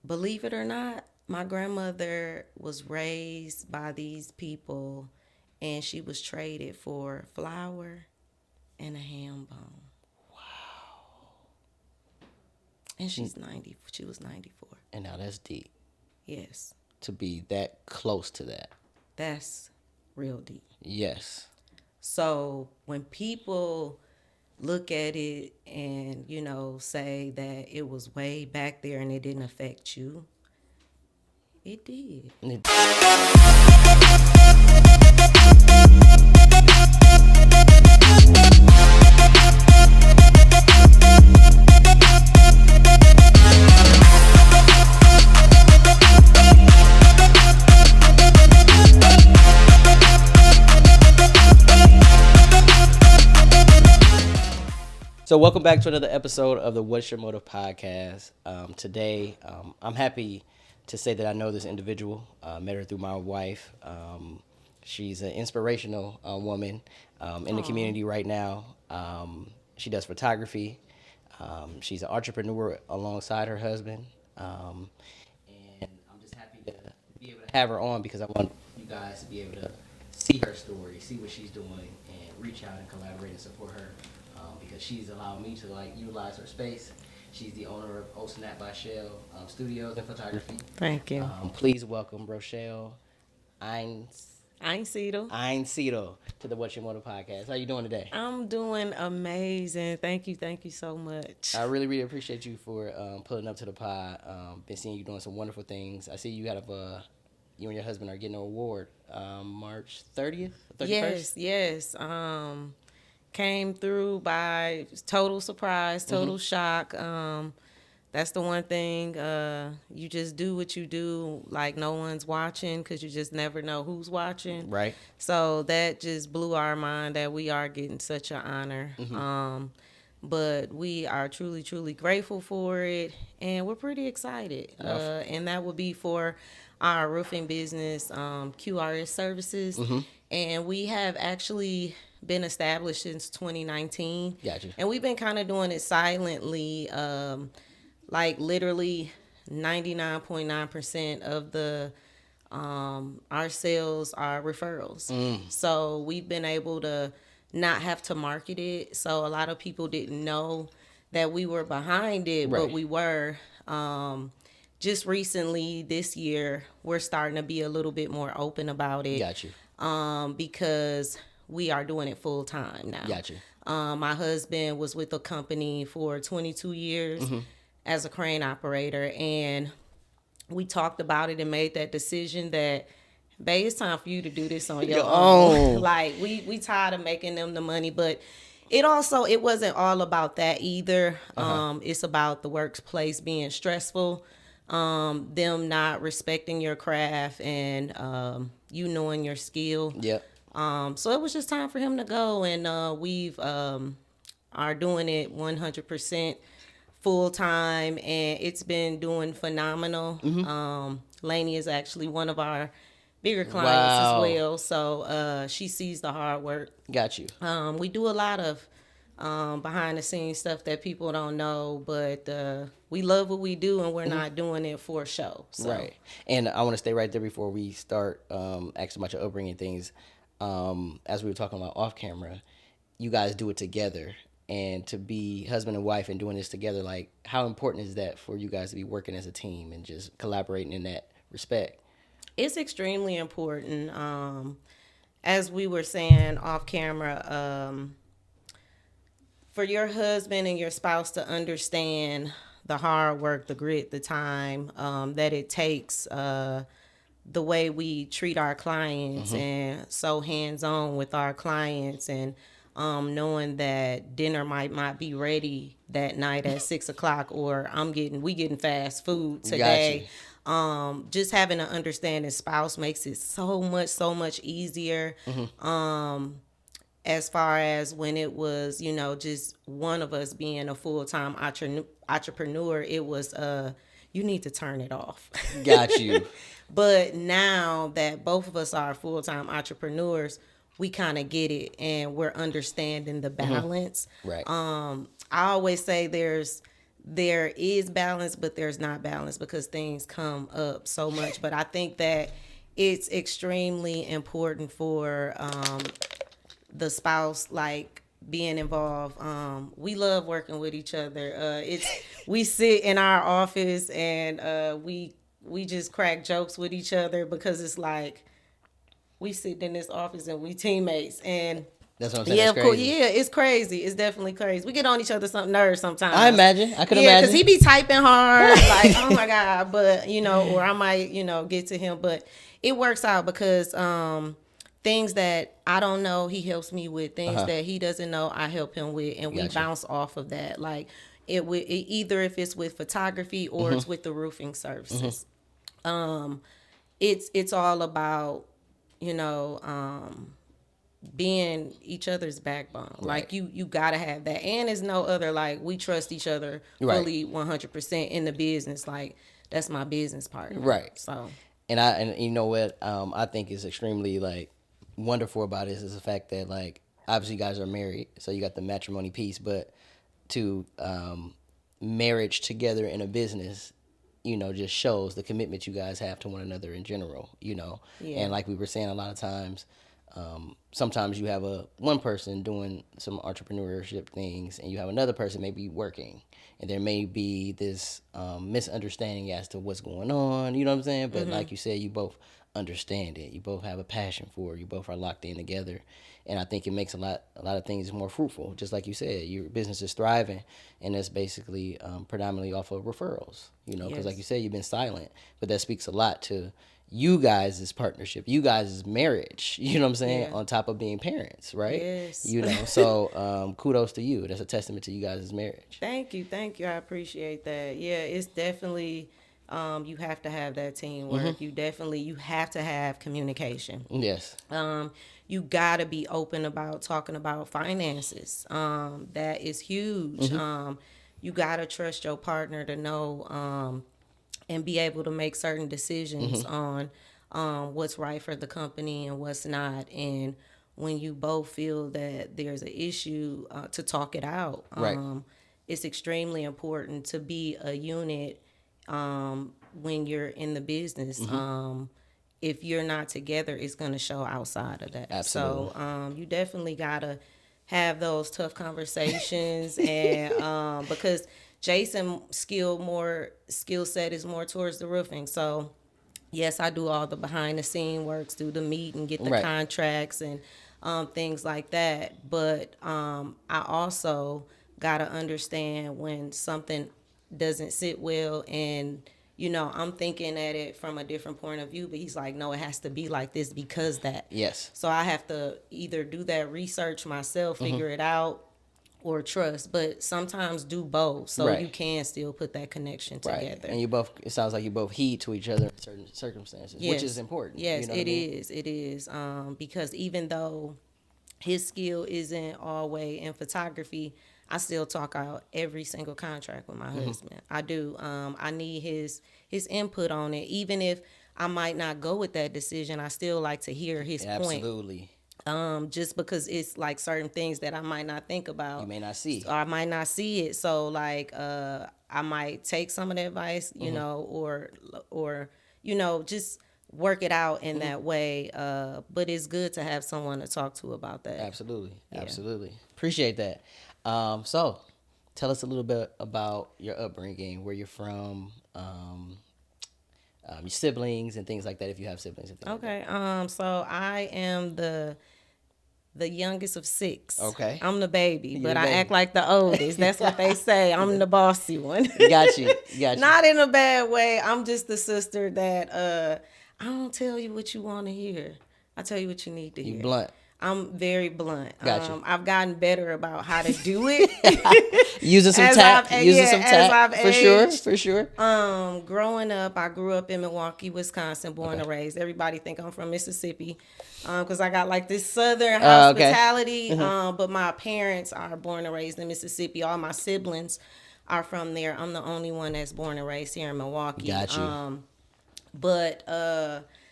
believe it or not, my grandmother was raised by these people, and she was traded for flour and a ham bone. And she's 90. She was 94. And now that's deep Yes, to be that close to that. that's real deep. Yes. So when people look at it and, say that it was way back there and it didn't affect you, it did. So welcome back to another episode of the What's Your Motive podcast. Today, I'm happy to say that I know this individual. Met her through my wife. She's an inspirational woman in the community right now. She does photography. She's an entrepreneur alongside her husband. And I'm just happy to be able to have her on because I want you guys to be able to see her story, see what she's doing, and reach out and collaborate and support her because she's allowed me to utilize her space. She's the owner of O Snap by Shell Studios and Photography. Thank you. Please welcome Rochelle Einsiedel. Einsiedel to the What's Your Motive podcast. How you doing today? I'm doing amazing. Thank you so much. I really, really appreciate you for pulling up to the pod. Been seeing you doing some wonderful things. I see you you and your husband are getting an award March 30th, 31st? Yes. Came through by total surprise, total shock. That's the one thing. You just do what you do like no one's watching because you just never know who's watching. Right. So that just blew our mind that we are getting such an honor. But we are truly, truly grateful for it, and we're pretty excited. And that would be for our roofing business, QRS Services. And we have actually been established since 2019. Gotcha. And we've been kind of doing it silently, like literally 99.9% of the our sales are referrals. So we've been able to not have to market it. So a lot of people didn't know that we were behind it, Right. but we were. Just recently this year, we're starting to be a little bit more open about it. Got you. Because we are doing it full time now. Got you. My husband was with the company for 22 years as a crane operator, and we talked about it and made that decision that, babe, it's time for you to do this on your own. Like, we tired of making them the money, but it wasn't all about that either. It's about the workplace being stressful, them not respecting your craft, and you knowing your skill. Yep. So it was just time for him to go, and we've are doing it 100% full time, and it's been doing phenomenal. Lainey is actually one of our bigger clients as well, so she sees the hard work. Got you. We do a lot of behind the scenes stuff that people don't know, but we love what we do, and we're not doing it for show. So. Right. And I want to stay right there before we start asking about your upbringing things. As we were talking about off camera, you guys do it together, and to be husband and wife and doing this together, like, how important is that for you guys to be working as a team and just collaborating in that respect? It's extremely important. As we were saying off camera, for your husband and your spouse to understand the hard work, the grit, the time that it takes, the way we treat our clients, and so hands-on with our clients, and knowing that dinner might not be ready that night at 6:00, or we getting fast food today. Just having an understanding spouse makes it so much easier. As far as when it was, just one of us being a full-time entrepreneur, it was you need to turn it off. Got you. But now that both of us are full-time entrepreneurs, we kind of get it, and we're understanding the balance. Right. I always say there's there is balance, but there's not balance because things come up so much. But I think that it's extremely important for the spouse, like being involved. We love working with each other. It's we sit in our office and we just crack jokes with each other because it's like we sit in this office and we teammates and That's what I'm saying. yeah, That's of course. crazy. Yeah, it's crazy. It's definitely crazy. We get on each other's nerves sometimes. I imagine. I could Yeah, because imagine. he be typing hard, like, oh my God. But, or I might, get to him. But it works out because things that I don't know, he helps me with. Things that he doesn't know, I help him with. And we Gotcha. bounce off of that. Like, either if it's with photography or it's with the roofing services. It's all about, you know, being each other's backbone. Right. Like you gotta have that. And there's no other, like, we trust each other Right. fully 100% in the business. Like, that's my business partner. Right. So And you know what I think is extremely like wonderful about this is the fact that like obviously you guys are married, so you got the matrimony piece, but to marriage together in a business, just shows the commitment you guys have to one another in general, Yeah. And like we were saying, a lot of times, sometimes you have one person doing some entrepreneurship things, and you have another person maybe working, and there may be this misunderstanding as to what's going on. You know what I'm saying? But like you said, you both understand it. You both have a passion for it. You both are locked in together, and I think it makes a lot of things more fruitful. Just like you said, your business is thriving, and that's basically predominantly off of referrals. Because like you said, you've been silent, but that speaks a lot to you guys' partnership, you guys' marriage, you know what I'm saying, Yeah. on top of being parents, right? Yes. So kudos to you. That's a testament to you guys' marriage. Thank you. I appreciate that. Yeah, it's definitely you have to have that teamwork. You have to have communication. Yes. You gotta be open about talking about finances. That is huge. You gotta trust your partner to know and be able to make certain decisions on what's right for the company and what's not. And when you both feel that there's an issue, to talk it out. Right. It's extremely important to be a unit when you're in the business. If you're not together, it's going to show outside of that. Absolutely. So you definitely got to have those tough conversations. And because Jason's skill set is more towards the roofing. So yes, I do all the behind the scene works, do the meet and get the Right. contracts and things like that. But I also got to understand when something doesn't sit well, and I'm thinking at it from a different point of view, but he's like, no, it has to be like this because that. Yes. So I have to either do that research myself, figure it out, or trust, but sometimes do both, so Right. you can still put that connection Right. together. And it sounds like you both heed to each other in certain circumstances, which Yes. is important. Yes, you know what I mean? it is. Because even though his skill isn't always in photography, I still talk out every single contract with my husband. I do. I need his input on it, even if I might not go with that decision. I still like to hear his point. Absolutely. Just because it's like certain things that I might not think about. You may not see. Or I might not see it. So like I might take some of the advice, or just work it out in that way. But it's good to have someone to talk to about that. Absolutely. Absolutely. Appreciate that. So tell us a little bit about your upbringing, where you're from, your siblings and things like that, if you have siblings and things like that. Okay. So I am the youngest of 6. Okay. I'm the baby, You're but the I baby. act like the oldest. That's what they say. I'm the bossy one. Got you. Not in a bad way. I'm just the sister that I don't tell you what you want to hear. I tell you what you need to hear. You blunt. I'm very blunt. Gotcha. I've gotten better about how to do it. Using some As tact. I've- Using yeah, some as tact. I've For sure. aged. For sure. Growing up, I grew up in Milwaukee, Wisconsin, born and raised. Everybody think I'm from Mississippi, because I got like this Southern Okay. hospitality. But my parents are born and raised in Mississippi. All my siblings are from there. I'm the only one that's born and raised here in Milwaukee. Got you. But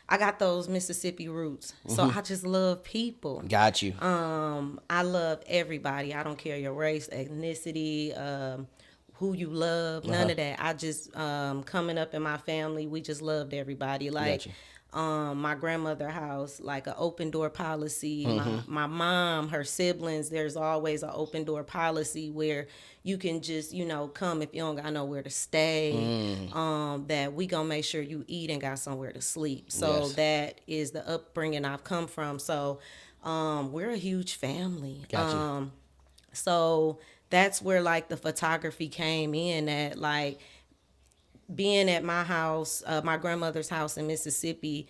I got those Mississippi roots, so I just love people. Got you. I love everybody. I don't care your race, ethnicity, who you love, none Uh-huh. of that. I just coming up in my family, we just loved everybody. Like Gotcha. my grandmother house, like an open door policy. Mm-hmm. My mom, her siblings, there's always an open door policy where you can just, come if you don't got nowhere to stay. That we gonna make sure you eat and got somewhere to sleep. So Yes. that is the upbringing I've come from. So we're a huge family. Gotcha. So that's where like the photography came in, at like being at my house, my grandmother's house in Mississippi.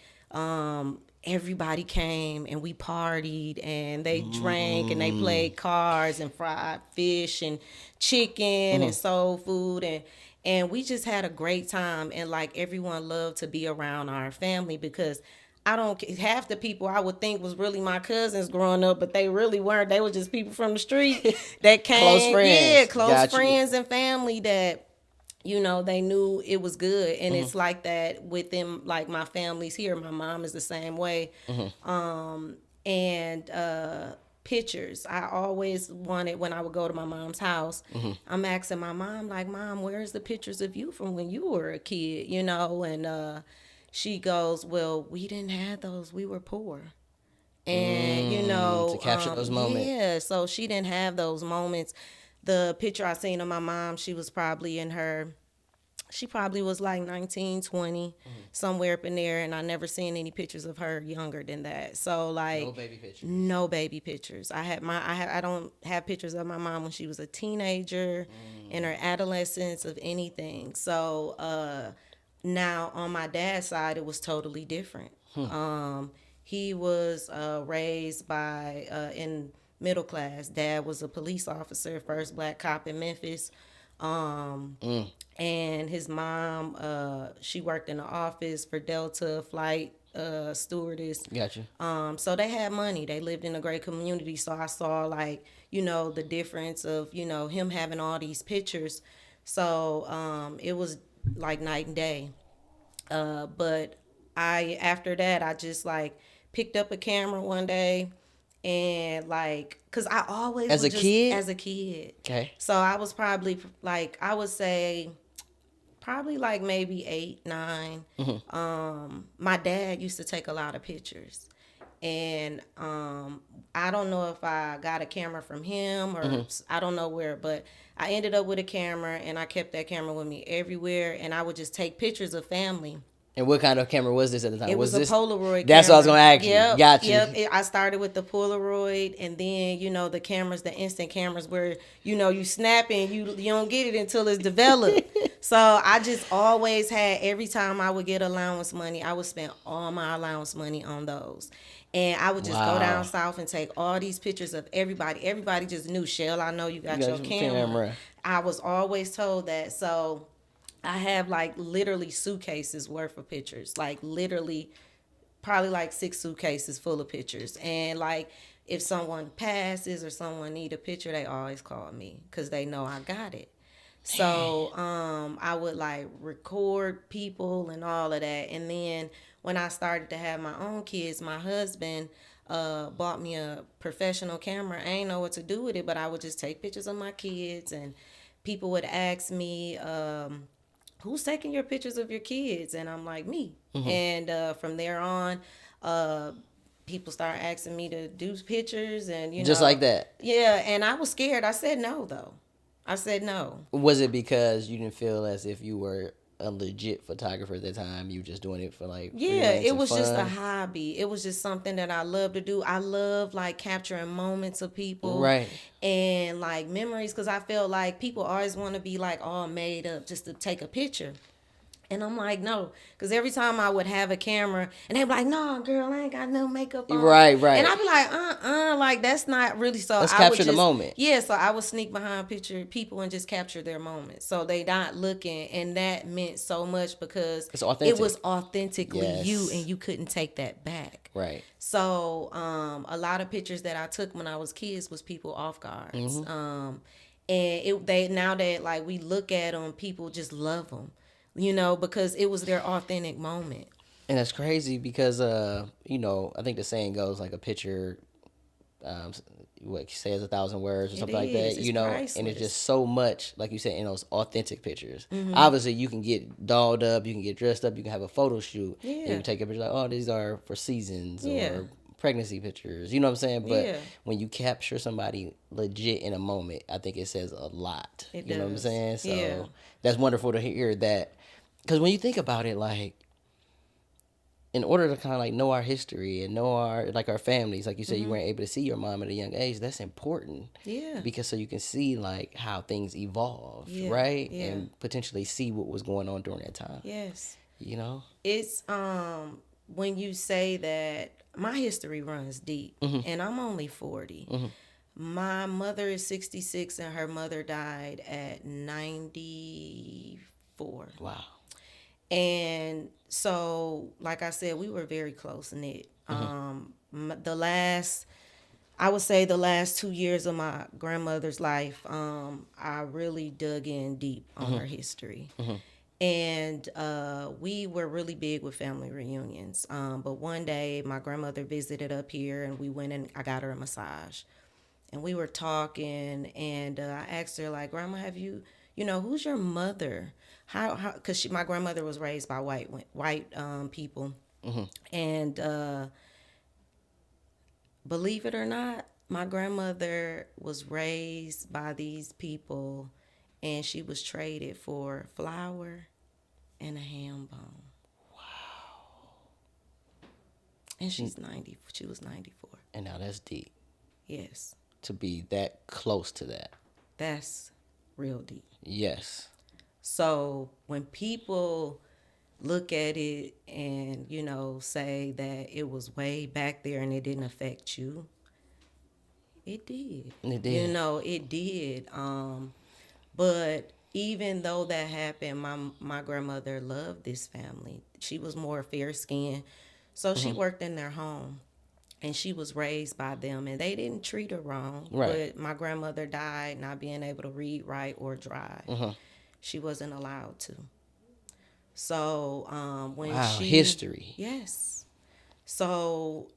Everybody came and we partied and they drank and they played cards and fried fish and chicken and soul food, and we just had a great time, and like everyone loved to be around our family because I don't half the people I would think was really my cousins growing up, but they really weren't. They were just people from the street that Close came, yeah, friends. close Got you. friends and family that they knew it was good. And it's like that within like my families here. My mom is the same way. And pictures, I always wanted, when I would go to my mom's house, I'm asking my mom, like, Mom, where's the pictures of you from when you were a kid, and she goes, well, we didn't have those, we were poor. And To capture those moments. yeah, so she didn't have those moments. The picture I seen of my mom, she probably was like 19, 20, somewhere up in there, and I never seen any pictures of her younger than that. So like No baby picture. no baby pictures. I don't have pictures of my mom when she was a teenager, in her adolescence, of anything. So now on my dad's side, it was totally different. He was raised by in middle class. Dad was a police officer, first black cop in Memphis. And his mom, she worked in the office for Delta flight stewardess. Gotcha. So they had money. They lived in a great community. So I saw like, the difference of, him having all these pictures. So it was like night and day. But after that, I just like picked up a camera one day, and like, cause I always As a kid? as a kid. Okay. So I was probably like, I would say probably like maybe 8, 9. My dad used to take a lot of pictures, and I don't know if I got a camera from him or I don't know where, but I ended up with a camera, and I kept that camera with me everywhere, and I would just take pictures of family. And what kind of camera was this at the time? It was a this Polaroid That's camera. what I was gonna ask you. Yep, Got you. Yep. I started with the Polaroid, and then the cameras, the instant cameras, where you snap and you don't get it until it's developed. So I just always had, every time I would get allowance money, I would spend all my allowance money on those. And I would just go down south and take all these pictures of everybody. Everybody just knew, Shell, I know you got your camera. I was always told that. So I have like literally suitcases worth of pictures, like literally probably like 6 suitcases full of pictures. And like if someone passes or someone need a picture, they always call me because they know I got it. So I would like record people and all of that. And then when I started to have my own kids, my husband bought me a professional camera. I ain't know what to do with it, but I would just take pictures of my kids, and people would ask me, who's taking your pictures of your kids? And I'm like, me. And from there on, people start asking me to do pictures, and Just like that. Yeah, and I was scared. I said no, though. I said no. Was it because you didn't feel as if you were a legit photographer at the time? You were just doing it for like Yeah, it was fun? just a hobby. It was just something that I love to do. I love like capturing moments of people, Right. And like memories, because I feel like people always want to be like all made up just to take a picture. And I'm like, no, because every time I would have a camera, and they'd be like, no, girl, I ain't got no makeup on. Right. And I'd be like, like, that's not really so. Let's I capture would the just, moment. Yeah, so I would sneak behind people and just capture their moments. So they not looking, and that meant so much because It's authentic. it was authentically Yes. you, and you couldn't take that back. Right. So a lot of pictures that I took when I was kids was people off guards. And now that like we look at them, people just love them. Because it was their authentic moment. And that's crazy because I think the saying goes like a picture um, what says 1,000 words or It something like is. that, It's and it's priceless. just so much, like you said, in those authentic pictures. Obviously, you can get dolled up, you can get dressed up, you can have a photo shoot, and you Yeah. can take a picture like, oh, these are for seasons Yeah. or pregnancy pictures. You know what I'm saying? But Yeah. when you capture somebody legit in a moment, I think it says a lot. It You know what I'm does. saying? Yeah. So that's wonderful to hear that. Because when you think about it, like, in order to kind of like know our history and know our like our families, like you said, you weren't able to see your mom at a young age. That's important Yeah. because so you can see like how things evolved, Yeah. right, Yeah. and potentially see what was going on during that time. Yes. You know. It's when you say that my history runs deep and I'm only 40. My mother is 66 and her mother died at 94. Wow. And so, like I said, we were very close knit. The last, I would say, the last 2 years of my grandmother's life, I really dug in deep on her history. And we were really big with family reunions. But one day, my grandmother visited up here, and we went and I got her a massage. And we were talking, and I asked her, like, Grandma, have you, who's your mother? Because my grandmother was raised by white people, and believe it or not, my grandmother was raised by these people, and she was traded for flour and a ham bone. And she's 90. She was 94. And now that's deep Yes, to be that close to that. that's real deep. Yes. So when people look at it and, say that it was way back there and it didn't affect you, it did. It did. It did. But even though that happened, my grandmother loved this family. She was more fair skinned. So she worked in their home and she was raised by them and they didn't treat her wrong. Right. But my grandmother died not being able to read, write, or drive. She wasn't allowed to. So when Wow. she, History. yes. So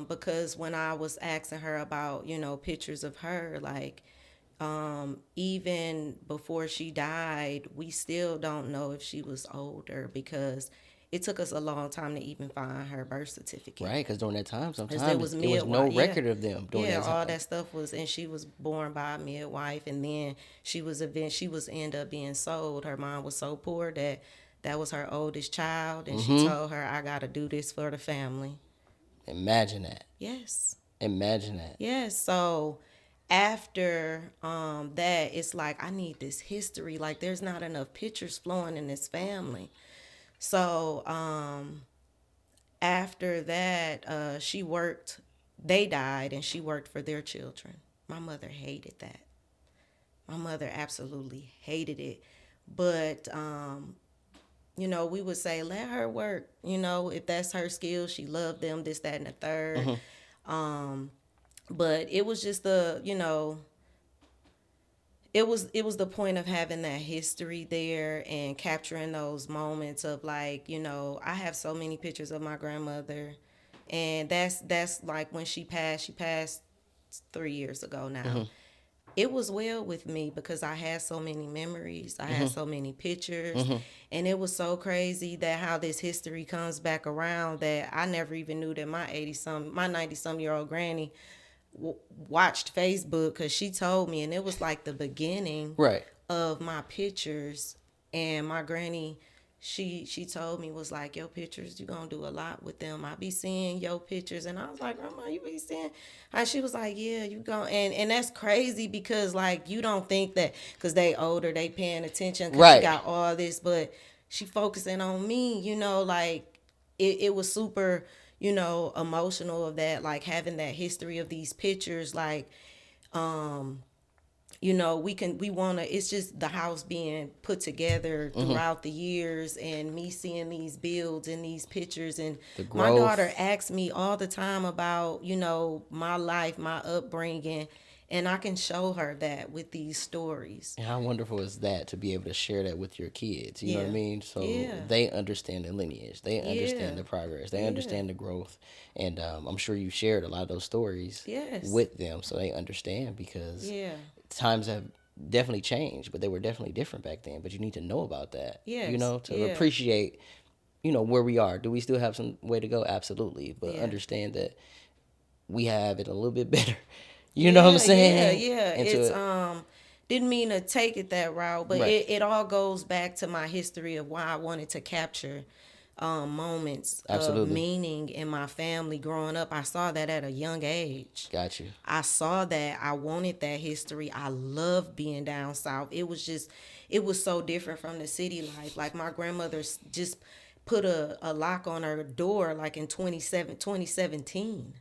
because when I was asking her about, pictures of her, like even before she died, we still don't know if she was older because it took us a long time to even find her birth certificate. Right, because during that time, Because there sometimes was it was no midwife, yeah, record of them during yeah, that all time. that stuff was, and she was born by a midwife, and then she was end up being sold. Her mom was so poor that was her oldest child, and she told her, "I gotta do this for the family." Imagine that. Yes, Imagine that. yes. So after that, it's like I need this history. Like there's not enough pictures flowing in this family. So after that, she worked. They died, and she worked for their children. My mother hated that. My mother absolutely hated it. But we would say let her work. If that's her skill, she loved them. This, that, and the third. But it was just it was the point of having that history there and capturing those moments of like, I have so many pictures of my grandmother, and that's like when she passed 3 years ago now. It was well with me because I had so many memories, I had so many pictures, and it was so crazy that how this history comes back around that I never even knew that my 90-some-year-old granny watched Facebook because she told me, and it was like the beginning Right. of my pictures. And my granny, she told me, was like, your pictures, you gonna do a lot with them. I be seeing your pictures, and I was like, Grandma, you be seeing? And she was like, yeah, you go, and that's crazy because like you don't think that because they older, they paying attention because she Right. got all this, but she focusing on me, like it was super, emotional of that, like having that history of these pictures, like, we want to, it's just the house being put together throughout the years and me seeing these builds and these pictures. And The my daughter growth. asks me all the time about, my life, my upbringing. And I can show her that with these stories. And how wonderful is that to be able to share that with your kids? You know what I Yeah. mean? So Yeah. they understand the lineage, they Yeah. understand the progress, they Yeah. understand the growth, and I'm sure you shared a lot of those stories Yes. with them, so they understand because Yeah. times have definitely changed, but they were definitely different back then. But you need to know about that, Yes. to Yeah. appreciate, where we are. Do we still have some way to go? Absolutely, but Yeah. understand that we have it a little bit better. You know what I'm Yeah, yeah, saying? yeah. And It's to didn't mean to take it that route, but right, it all goes back to my history of why I wanted to capture moments of absolutely, meaning in my family growing up. I saw that at a young age. got you. I saw that. I wanted that history. I loved being down south. It was so different from the city life. Like my grandmother just put a lock on her door like in 2017.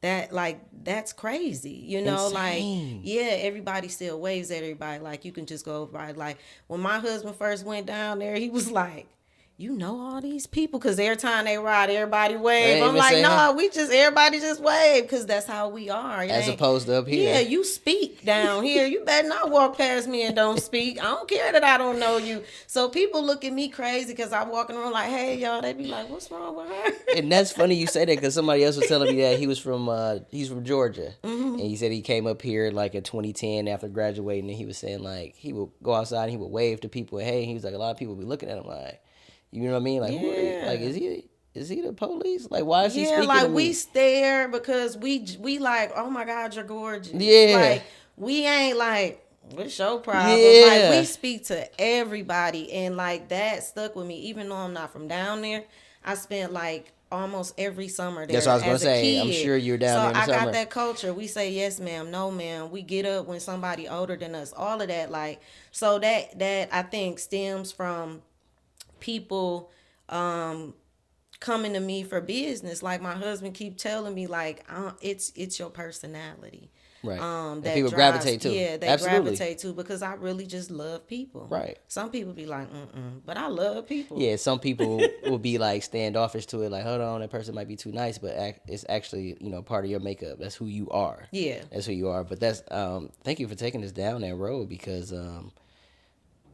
That's crazy, like, Insane. yeah, everybody still waves at everybody, like you can just go by. Like when my husband first went down there, he was like, all these people, because every time they ride, everybody wave. They I'm even like, say, hey, no, everybody just wave, because that's how we are. It as ain't. opposed to up Yeah, here. you speak down here, you better not walk past me and don't speak. I don't care that I don't know you. So people look at me crazy because I'm walking around like, hey, y'all. They be like, what's wrong with her? And that's funny you say that because somebody else was telling me that he's from Georgia, Mm-hmm. and he said he came up here like in 2010 after graduating, and he was saying like he would go outside and he would wave to people, and hey, he was like a lot of people would be looking at him like, you know what I mean? Like who are you? Like Yeah. is he the police? Like why is he Yeah, speaking to like we me? stare because we like, oh my God, you're gorgeous. Yeah, Like we ain't like, what's your problem? Like we yeah. speak to everybody, and like that stuck with me. Even though I'm not from down there, I spent like almost every summer That's what I there was gonna as a say. I'm kid. sure you were down So there in the I got summer. that culture. We say yes, ma'am, no, ma'am. We get up when somebody older than us. All of that, like, so that I think stems from people coming to me for business. Like my husband keep telling me, like, it's your personality Right. And that people drives. gravitate to. Yeah, they Absolutely. gravitate to, because I really just love people. Right. Some people be like, but I love people. Yeah, some people will be like standoffish to it, like, hold on, that person might be too nice, but it's actually, part of your makeup. That's who you are. Yeah. That's who you are. But that's, thank you for taking us down that road because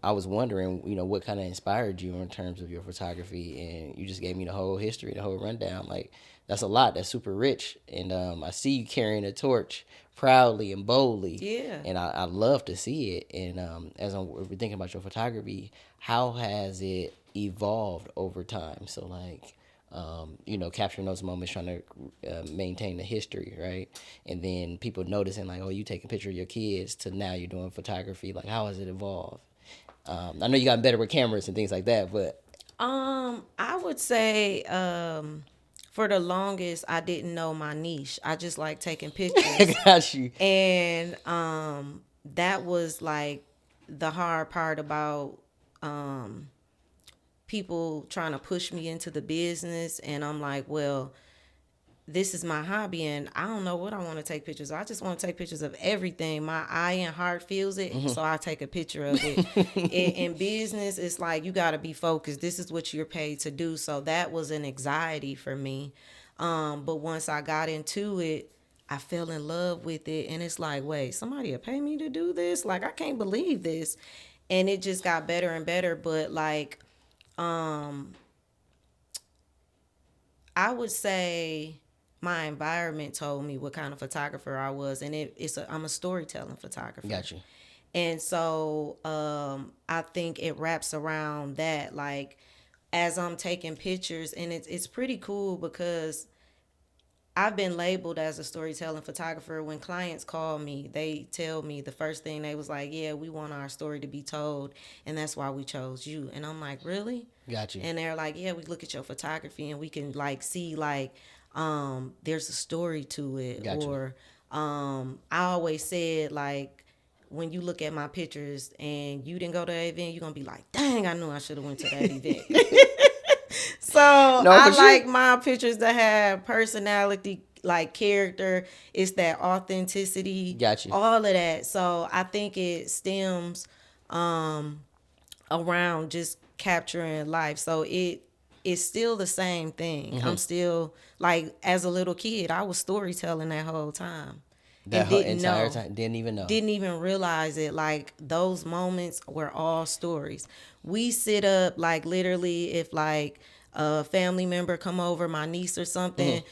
I was wondering, what kind of inspired you in terms of your photography, and you just gave me the whole history, the whole rundown. Like, that's a lot. That's super rich, and I see you carrying a torch proudly and boldly, Yeah. and I love to see it. And we're thinking about your photography, how has it evolved over time? So, like, capturing those moments, trying to maintain the history, right? And then people noticing, like, oh, you taking a picture of your kids to now you're doing photography. Like, how has it evolved? I know you got better with cameras and things like that, but I would say, for the longest, I didn't know my niche. I just like taking I pictures, got you. and that was like the hard part about people trying to push me into the business. And I'm like, well, this is my hobby, and I don't know what I want to take pictures of. I just want to take pictures of everything. My eye and heart feels it, so I take a picture of it. In business, it's like you got to be focused. This is what you're paid to do. So that was an anxiety for me. But once I got into it, I fell in love with it, and it's like, wait, somebody will pay me to do this? Like, I can't believe this. And it just got better and better. But like, I would say my environment told me what kind of photographer I was, and I'm a storytelling photographer. Got you. And so I think it wraps around that, like, as I'm taking pictures, and it's pretty cool because I've been labeled as a storytelling photographer. When clients call me, they tell me the first thing they was like, yeah, we want our story to be told, and that's why we chose you. And I'm like, really? Got you. And they're like, yeah, we look at your photography and we can like see like there's a story to it. Got you. Or I always said, like, when you look at my pictures and you didn't go to that event, you're gonna be like, dang, I knew I should have went to that event. So No, I for sure. like my pictures that have personality, like character. It's that authenticity, Got you. all of that. So I think it stems around just capturing life. So it's still the same thing. I'm still like, as a little kid, I was storytelling that whole time. That and whole didn't entire know, time, didn't even know. didn't even realize it. Like those moments were all stories. We sit up like literally if like a family member come over, my niece or something,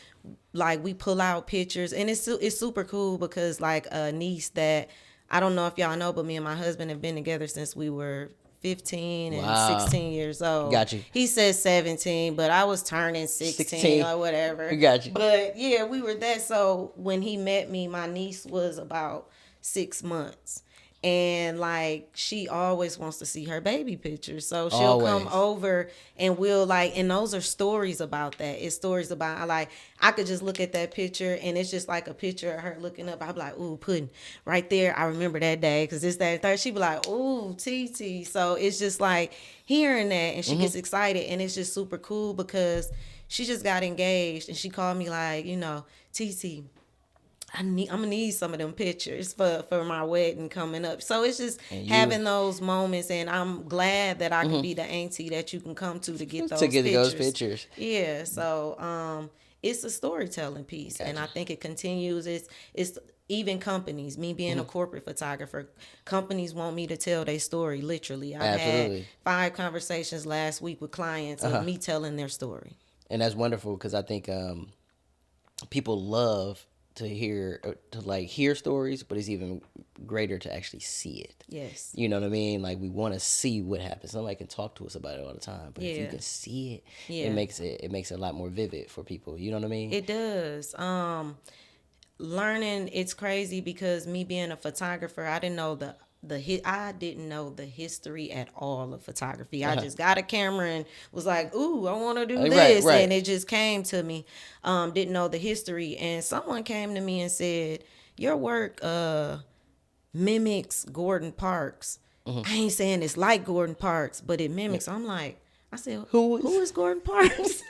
like we pull out pictures, and it's super cool because like a niece that I don't know if y'all know, but me and my husband have been together since we were 15 and Wow. 16 years old. Got you. He said 17, but I was turning 16 16. or whatever. Got you. But yeah, we were that. So when he met me, my niece was about 6 months. And like she always wants to see her baby pictures. So she'll come Always. over and we'll like, and those are stories about that. It's stories about like I could just look at that picture and it's just like a picture of her looking up. I'll be like, ooh, pudding right there. I remember that day because it's that third. She'd be like, ooh, TT. So it's just like hearing that and she gets excited and it's just super cool because she just got engaged and she called me like, TT, I'm gonna need some of them pictures for my wedding coming up. So it's just And you having those moments, and I'm glad that I can be the auntie that you can come to get to those get those pictures. pictures. Yeah, so it's a storytelling piece, and Gotcha. I think it continues. It's even companies. Me being a corporate photographer, companies want me to tell their story. Literally, I've had Absolutely. 5 conversations last week with clients of me telling their story. And that's wonderful because I think people love to hear hear stories, but it's even greater to actually see it. Yes. You know what I mean? Like we want to see what happens. Somebody can talk to us about it all the time, but if you Yeah. can see it, Yeah. it makes it a lot more vivid for people. You know what I mean? It does. Learning, it's crazy because me being a photographer, I didn't know I didn't know the history at all of photography. I just got a camera and was like, ooh, I want to do Right, this, right. and it just came to me. Didn't know the history, and someone came to me and said, your work mimics Gordon Parks. I ain't saying it's like Gordon Parks, but it mimics. I'm like, I said, Who who is? is Gordon Parks?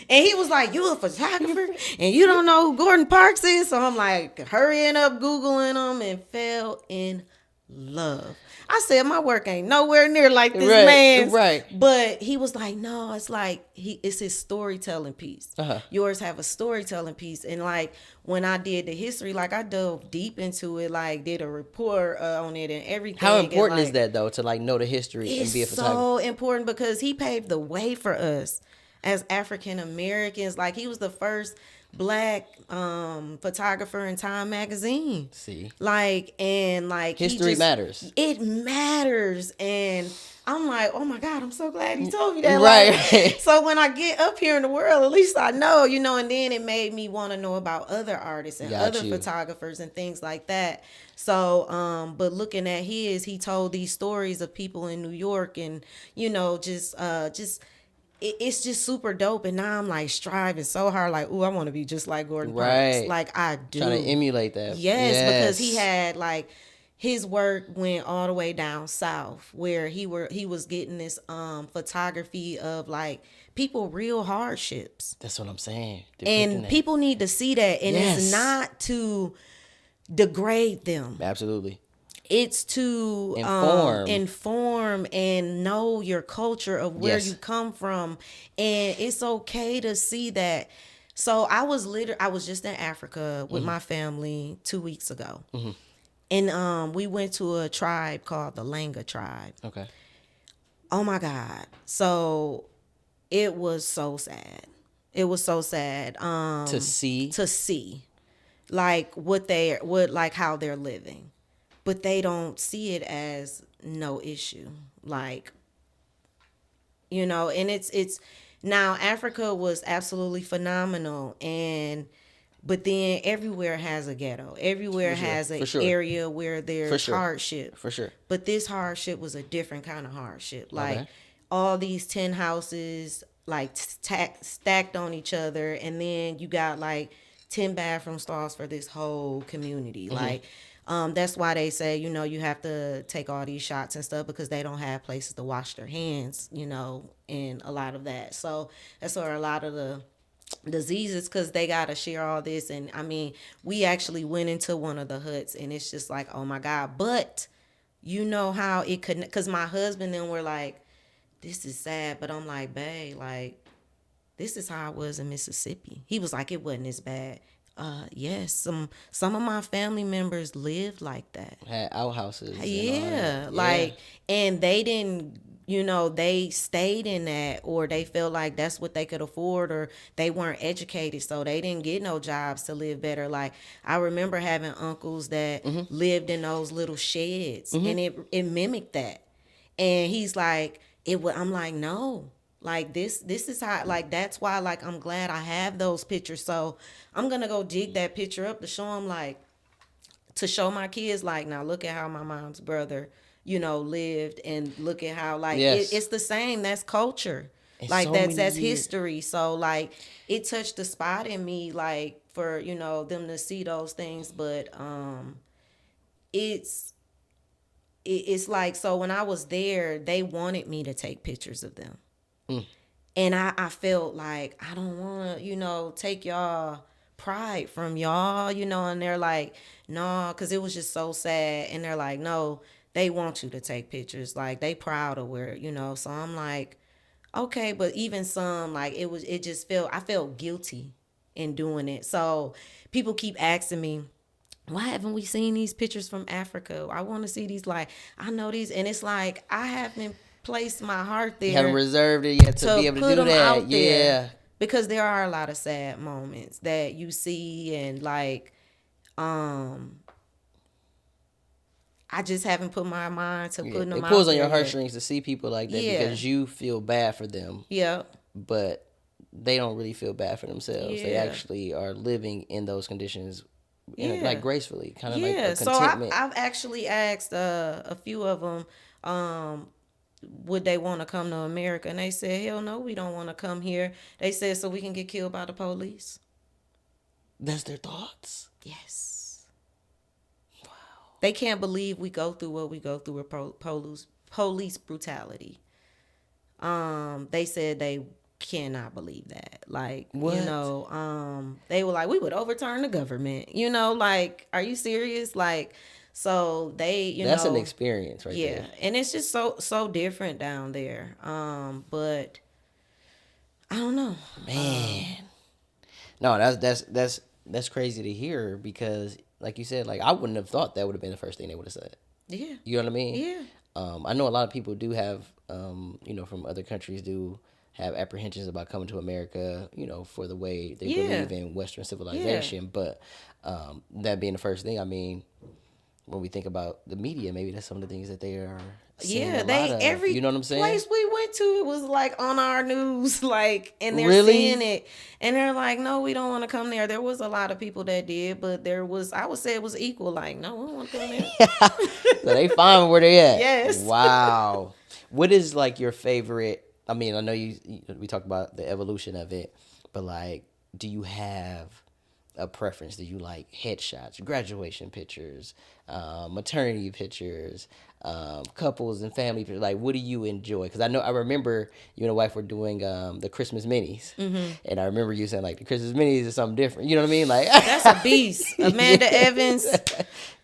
And he was like, you a photographer and you don't know who Gordon Parks is? So I'm like, hurrying up, Googling him, and fell in love. I said, my work ain't nowhere near like this Right, man's. right. But he was like, no, it's like, it's his storytelling piece. Uh-huh. Yours have a storytelling piece. And like, when I did the history, like I dove deep into it, like did a report on it and everything. How and, important is like, that though to like know the history and be a it's photographer? so important because he paved the way for us as African Americans. Like he was the first black photographer in Time magazine. See, Like history matters. It matters, and I'm like, oh my God, I'm so glad he told me that. Right, Like, right. so when I get up here in the world, at least I know, and then it made me want to know about other artists and Got other you. photographers and things like that. So, but looking at he told these stories of people in New York and, just it's just super dope. And now I'm like striving so hard, like, ooh, I want to be just like Gordon Parks. Right. Like I do. Trying to emulate that. Yes, because he Yes. had like his work went all the way down south where he was getting this photography of like people real hardships. That's what I'm saying. Depicting And that. people need to see that. And Yes. it's not to degrade them. Absolutely. It's to inform and know your culture of where Yes. you come from, and it's okay to see that. So I was just in Africa with my family 2 weeks ago, and we went to a tribe called the Langa tribe. Okay. Oh my God! So it was so sad. It was so sad. To see. To see like like how they're living, but they don't see it as no issue. Like, and it's now Africa was absolutely phenomenal, and but then everywhere has a ghetto. Everywhere For sure, has an for sure. area where there's sure. hardship. For sure. But this hardship was a different kind of hardship. Like Okay. all these 10 houses like stacked on each other, and then you got like 10 bathroom stalls for this whole community. Like that's why they say, you have to take all these shots and stuff because they don't have places to wash their hands, and a lot of that. So that's where a lot of the diseases, because they got to share all this. And I mean, we actually went into one of the huts and it's just like, oh my God. But you know how it could, because my husband and were like, this is sad. But I'm like, babe, like, this is how I was in Mississippi. He was like, it wasn't as bad. Yes, some of my family members lived like that. Had outhouses and all that. Yeah, Yeah. like, and they didn't, they stayed in that, or they felt like that's what they could afford, or they weren't educated, so they didn't get no jobs to live better. Like, I remember having uncles that lived in those little sheds, and it mimicked that. And he's like, I'm like, no. Like, this is how, like, that's why, like, I'm glad I have those pictures. So I'm gonna go dig that picture up to show him, like, to show my kids, like, now look at how my mom's brother, lived, and look at how, like, Yes. it's the same. That's culture. And Like, so many that's years. history. So, like, it touched the spot in me, like, for, them to see those things. But it's it's like, so when I was there, they wanted me to take pictures of them. And I felt like, I don't want to, take y'all pride from y'all, and they're like, no, because it was just so sad. And they're like, no, they want you to take pictures. Like, they proud of where, So I'm like, okay, but even some, like, it just felt, I felt guilty in doing it. So people keep asking me, why haven't we seen these pictures from Africa? I want to see these. Like, I know these. And it's like, I haven't placed my heart You haven't there reserved it yet to to be able to put do them that. out there, Yeah. because there are a lot of sad moments that you see. And, like, I just haven't put my mind to Yeah. putting them It pulls out on there your yet. heartstrings to see people like that Yeah. because you feel bad for them, Yeah. but they don't really feel bad for themselves. They Yeah. actually are living in those conditions, like Yeah. gracefully, kind of like a Yeah. So contentment. I've actually asked a few of them, would they want to come to America? And they said, hell no, we don't want to come here. They said, so we can get killed by the police. That's their thoughts. Yes. They can't believe we go through what we go through with police brutality. They said they cannot believe that. Like, What? they were like, we would overturn the government. Like, are you serious? Like, so they, That's an experience right yeah, there. and it's just so different down there. But I don't know. Man. No, that's crazy to hear because, like you said, like I wouldn't have thought that would have been the first thing they would have said. Yeah. You know what I mean? Yeah. I know a lot of people do have, from other countries do have apprehensions about coming to America, for the way they Yeah. believe in Western civilization. But that being the first thing, I mean, when we think about the media, maybe that's some of the things that they are seeing Yeah, a lot they of. every You know what I'm saying? place we went to, it was like on our news, like, and they're Really? seeing it, and they're like, no, we don't want to come there. There was a lot of people that did, but I would say it was equal. Like, no, we don't want to come there. So they find where they at. Yes. Wow. What is like your favorite? I mean, I know we talked about the evolution of it, but like, do you have a preference? Do you like headshots, graduation pictures, maternity pictures, couples and family pictures? Like, what do you enjoy? Because I remember you and the wife were doing the Christmas minis, and I remember you saying like the Christmas minis is something different. You know what I mean? Like That's a beast, Amanda Yeah. Evans.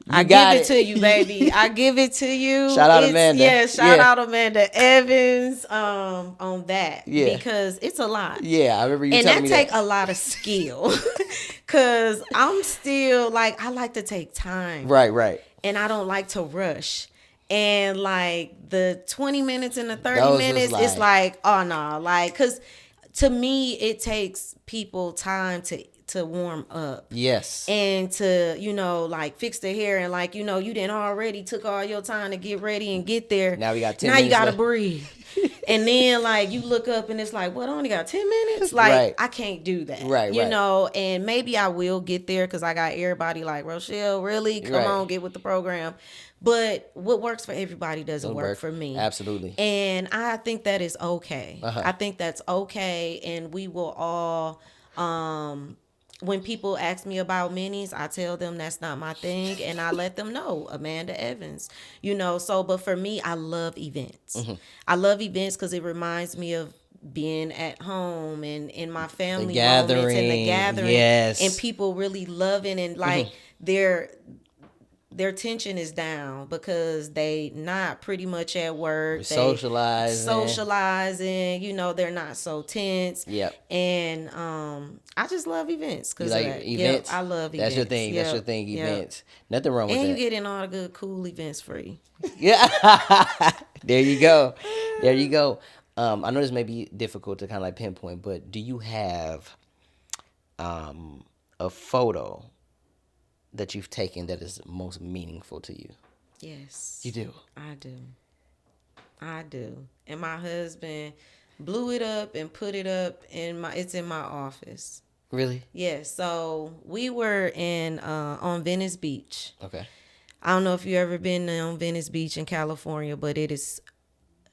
I You give got it to you, baby. I give it to you. Shout out Amanda. Yeah, shout Yeah. out Amanda Evans on that, Yeah. because it's a lot. Yeah, I remember you And telling that me take that. a lot of skill. Cause I'm still like, I like to take time. Right. And I don't like to rush. And like the 20 minutes and the 30 Those was minutes, it's like, oh no, like, cause to me it takes people time to warm up. Yes. And to, like, fix their hair, and like, you didn't already took all your time to get ready and get there. Now we got 10 Now you minutes gotta left. breathe. And then, like, you look up and it's like, what, I only got 10 minutes? Like, Right. I can't do that. Right. And maybe I will get there because I got everybody like, Rochelle, really? Come Right. on, get with the program. But what works for everybody doesn't Don't work for me. Absolutely. And I think that is okay. Uh-huh. I think that's okay. And we will all, when people ask me about minis, I tell them that's not my thing, and I let them know Amanda Evans. So, but for me, I love events. Mm-hmm. I love events because it reminds me of being at home and in my family gathering, moments and the gathering, yes. and people really loving, and like they're their tension is down because they not pretty much at We're work. They socializing. socializing, they're not so tense. Yep. And I just love events You because of like that. Yep, events? I love That's your events. thing. That's your Yep, thing. yep. Events. Nothing wrong with And you that. get in all the good cool events free. Yeah. There you go. There you go. I know this may be difficult to kind of like pinpoint, but do you have um, a photo that you've taken that is most meaningful to you? Yes, You do. I do. I do. And my husband blew it up and put it up it's in my office. Really? Yes, so we were in on Venice Beach. Okay. I don't know if you ever been on Venice Beach in California, but it is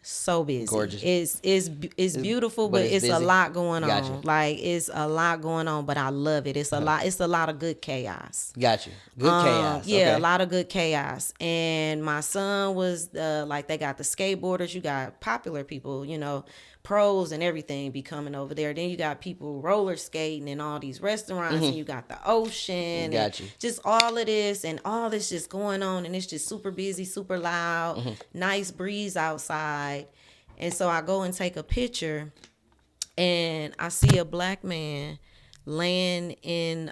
so busy. Gorgeous. It's beautiful, But but it's it's a busy. lot going Gotcha. on. Like it's a lot going on, but I love it. It's a lot of good chaos. Got you. Good chaos. Yeah, a Okay. lot of good chaos. And my son was like they got the skateboarders, you got popular people, pros and everything be coming over there. Then you got people roller skating and all these restaurants, and you got the ocean and Got you. just all of this and all this just going on, and it's just super busy, super loud, nice breeze outside. And so I go and take a picture, and I see a black man laying in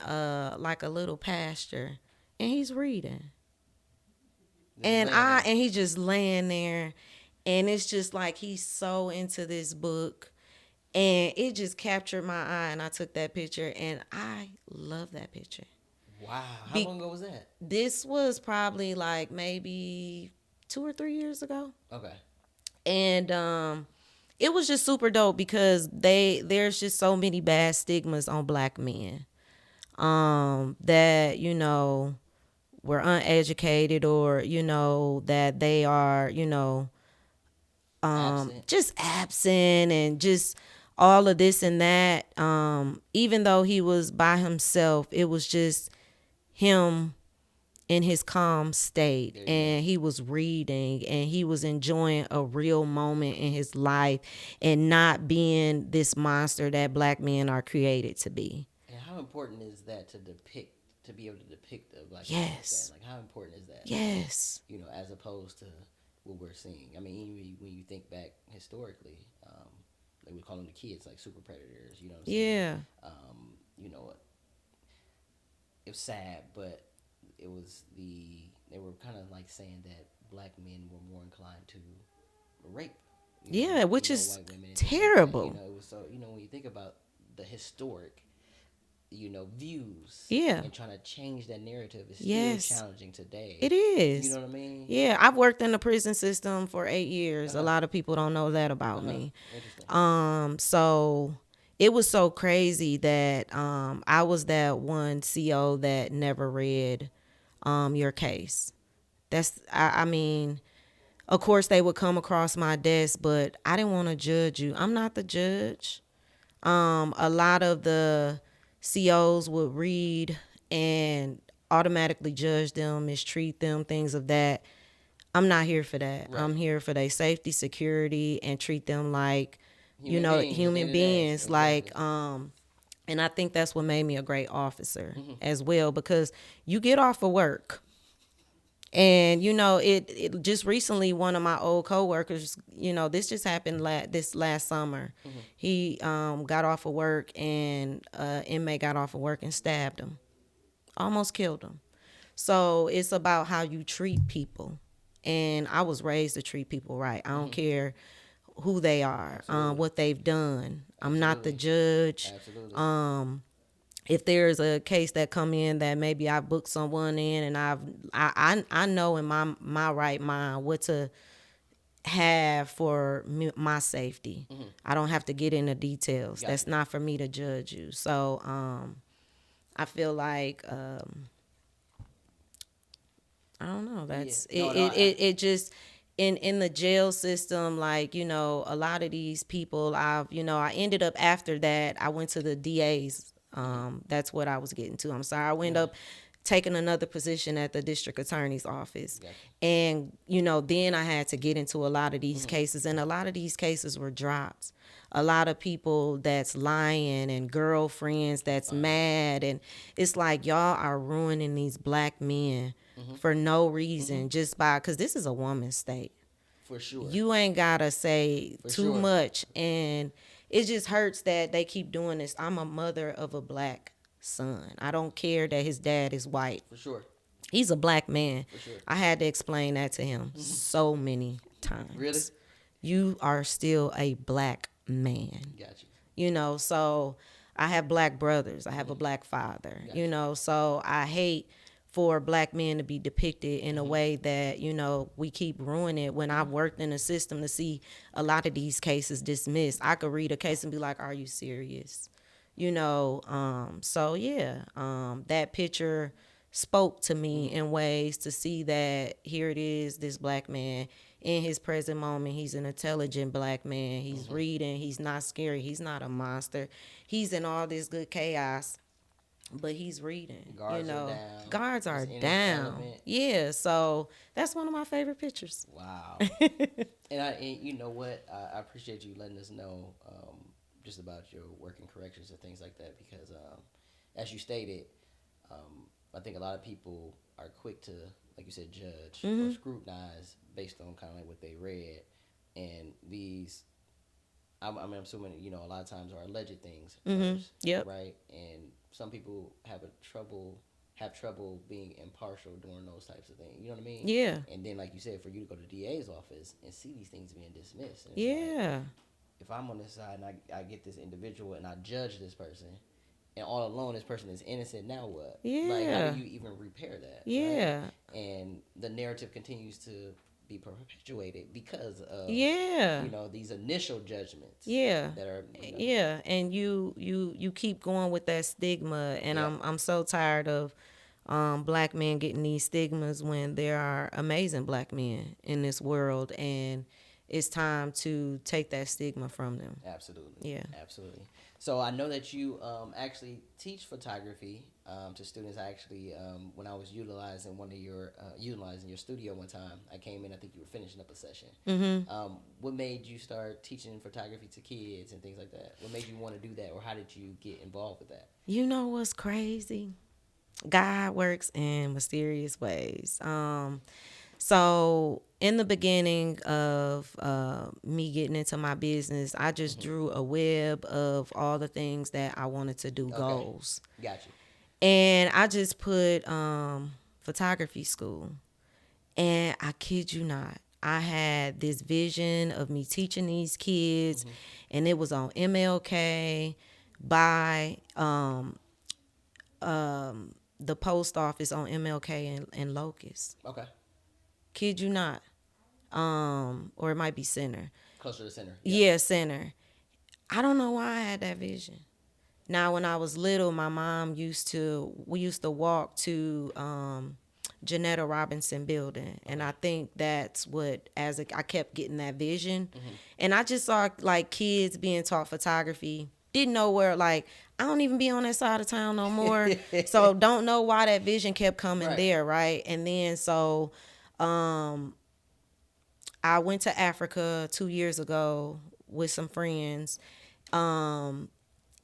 like a little pasture, and he's reading. And he just laying there, and it's just like he's so into this book, and it just captured my eye, and I took that picture, and I love that picture. Wow. How Be- long ago was that? This was probably like maybe 2 or 3 years ago. Okay. And it was just super dope because there's just so many bad stigmas on black men, that were uneducated, or that they are Absent. just absent, and just all of this and that. Even though he was by himself, it was just him in his calm state, and he was reading, and he was enjoying a real moment in his life, and not being this monster that black men are created to be. And how important is that to be able to depict a black man like Yes. that? Like, how important is that? Yes. As opposed to what we're seeing. I mean, even when you think back historically, like we call them the kids, like super predators. You know what I'm saying? Yeah. You know, it was sad, but they were kind of like saying that black men were more inclined to rape. Yeah, which is white women and things like that. terrible. It was so when you think about the historic views, Yeah. and trying to change that narrative is Yes. still challenging today. It is. You know what I mean? Yeah, I've worked in the prison system for 8 years. A lot of people don't know that about me. Interesting. So it was so crazy that I was that one CO that never read your case. I mean, of course they would come across my desk, but I didn't want to judge you. I'm not the judge. A lot of the COs would read and automatically judge them, mistreat them, things of that. I'm not here for that. Right. I'm here for their safety, security, and treat them like human beings. Exactly. And I think that's what made me a great officer as well, because you get off of work. And it just recently, one of my old coworkers, this just happened this last summer. He got off of work, and inmate got off of work and stabbed him, almost killed him. So it's about how you treat people, and I was raised to treat people right. I don't care who they are, what they've done. I'm not the judge. Absolutely. If there's a case that come in that maybe I booked someone in, and I know in my right mind what to have for my safety. I don't have to get into details. Gotcha. That's not for me to judge you. So I feel like I don't know. That's Yeah. No, it just in the jail system, like, a lot of these people, I ended up, after that, I went to the DA's. That's what I was getting to. I'm sorry. I went up taking another position at the district attorney's office. Gotcha. And, then I had to get into a lot of these cases, and a lot of these cases were dropped. a lot of people that's lying and girlfriends that's mad, and it's like y'all are ruining these black men for no reason, just by because this is a woman's state. For sure. You ain't gotta say For too sure. much, and it just hurts that they keep doing this. I'm a mother of a black son. I don't care that his dad is white. For sure. He's a black man. For sure. I had to explain that to him so many Really? times. You are still a black man. Got you. So I have black brothers. I have a black father, so I hate for black men to be depicted in a way that, we keep ruining it. When I've worked in the system to see a lot of these cases dismissed, I could read a case and be like, are you serious? So yeah, that picture spoke to me in ways to see that here it is, this black man in his present moment. He's an intelligent black man. He's reading. He's not scary. He's not a monster. He's in all this good chaos, but he's reading. Guards are down. Guards are He's in his down. element. Yeah, so that's one of my favorite pictures. Wow. And you know what? I appreciate you letting us know just about your work in corrections and things like that, because as you stated, I think a lot of people are quick to, like you said, judge or scrutinize based on kind of like what they read, and these, I'm assuming, a lot of times are alleged things first, Yep. right? And some people have trouble being impartial during those types of things. You know what I mean? Yeah. And then, like you said, for you to go to the DA's office and see these things being dismissed, and it's Yeah. like, if I'm on this side and I get this individual and I judge this person, and all alone this person is innocent, now what? Like, how Yeah. do you even repair that? Yeah. Right? And the narrative continues to be perpetuated because of Yeah. these initial judgments. Yeah. That are Yeah, and you keep going with that stigma, and Yeah. I'm so tired of black men getting these stigmas when there are amazing black men in this world, and it's time to take that stigma from them. Absolutely. Yeah. Absolutely. So I know that you actually teach photography to students. I actually, when I was utilizing your studio one time, I came in. I think you were finishing up a session. What made you start teaching photography to kids and things like that? What made you want to do that, or how did you get involved with that? You know what's crazy? God works in mysterious ways. So in the beginning of me getting into my business, I just drew a web of all the things that I wanted to do, goals. Got you. And I just put photography school. And I kid you not, I had this vision of me teaching these kids, and it was on MLK by the post office on MLK and Locust. Okay. Kid you not. Or it might be Center. Closer to the center. Yeah, Center. I don't know why I had that vision. Now, when I was little, my mom we used to walk to Janetta Robinson building, and I think that's what, I kept getting that vision, and I just saw like kids being taught photography. Didn't know where, like, I don't even be on that side of town no more, so don't know why that vision kept coming there, right? And then so I went to Africa 2 years ago with some friends, and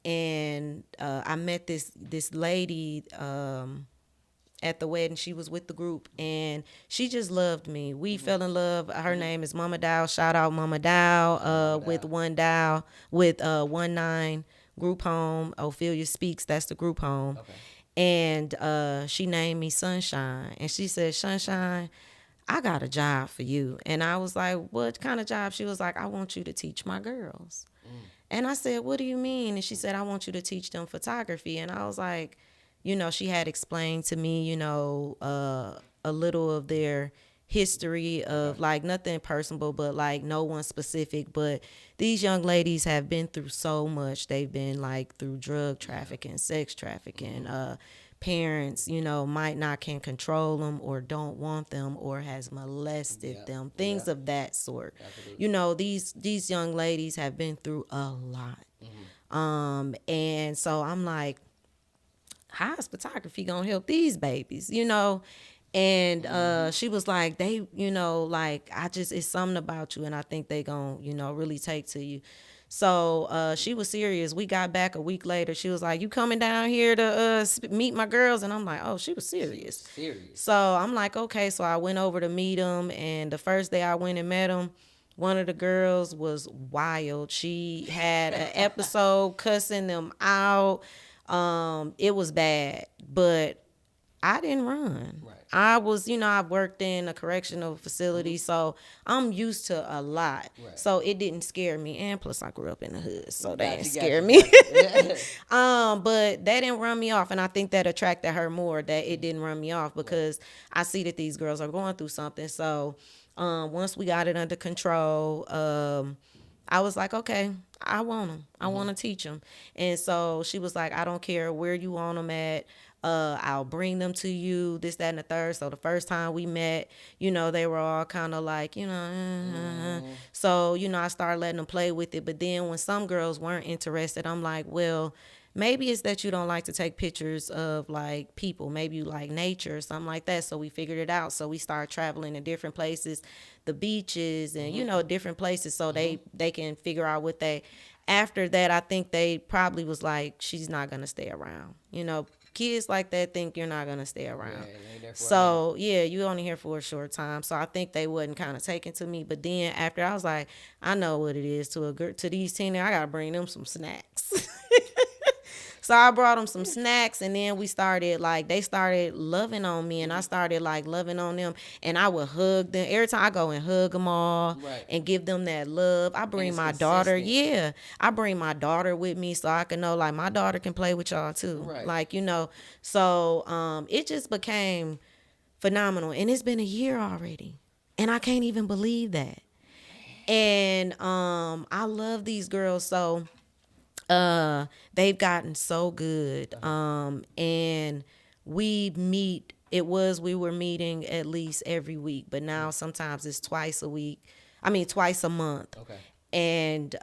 I met this lady at the wedding. She was with the group, and she just loved me. We fell in love. Her name is Mama Dow. Shout out Mama Dow, with One Dow, with 19 group home. Ophelia Speaks, that's the group home. Okay. And she named me Sunshine, and she said, Sunshine, I got a job for you. And I was like, what kind of job? She was like, I want you to teach my girls. And I said, what do you mean? And she said, I want you to teach them photography. And I was like, she had explained to me, a little of their history of, like, nothing personal, but like no one specific. But these young ladies have been through so much. They've been like through drug trafficking, sex trafficking, parents, might not can control them or don't want them or has molested them, things of that sort. Absolutely. These young ladies have been through a lot. And so I'm like, how is photography gonna help these babies, And she was like, it's something about you, and I think they gonna, really take to you. So she was serious. We got back a week later. She was like, "You coming down here to meet my girls?" And I'm like, "Oh, she was She was serious." serious. So I'm like, "Okay." So I went over to meet him, and the first day I went and met him, one of the girls was wild. She had an episode cussing them out. It was bad, but I didn't run. Right. I was, I've worked in a correctional facility, so I'm used to a lot. Right. So it didn't scare me. And plus, I grew up in the hood, so they Got didn't you, got scare you, me. got you. But that didn't run me off, and I think that attracted her more. That it didn't run me off Right. because I see that these girls are going through something. So once we got it under control, I was like, okay, I want them. I want to teach them. And so she was like, I don't care where you want them at. I'll bring them to you, this, that, and the third. So the first time we met, they were all kind of like, So, I started letting them play with it. But then when some girls weren't interested, I'm like, well, maybe it's that you don't like to take pictures of like people. Maybe you like nature or something like that. So we figured it out. So we started traveling to different places, the beaches and different places so they can figure out what they after that I think they probably was like, she's not gonna stay around. Kids like that think you're not gonna stay around. Yeah, they ain't there for a minute. So yeah, you only here for a short time. So I think they wasn't kind of taken to me. But then after I was like, I know what it is to a girl, to these teenagers. I gotta bring them some snacks. So I brought them some snacks, and then we started like they started loving on me, and I started like loving on them, and I would hug them every time I go and hug them all, Right. and give them that love. I bring it's my daughter, consistent. yeah, I bring my daughter with me so I can know like my daughter can play with y'all too, Right. like So it just became phenomenal, and it's been a year already, and I can't even believe that. And I love these girls so they've gotten so good and we were meeting at least every week, but now sometimes it's twice a week, I mean twice a month. Okay. And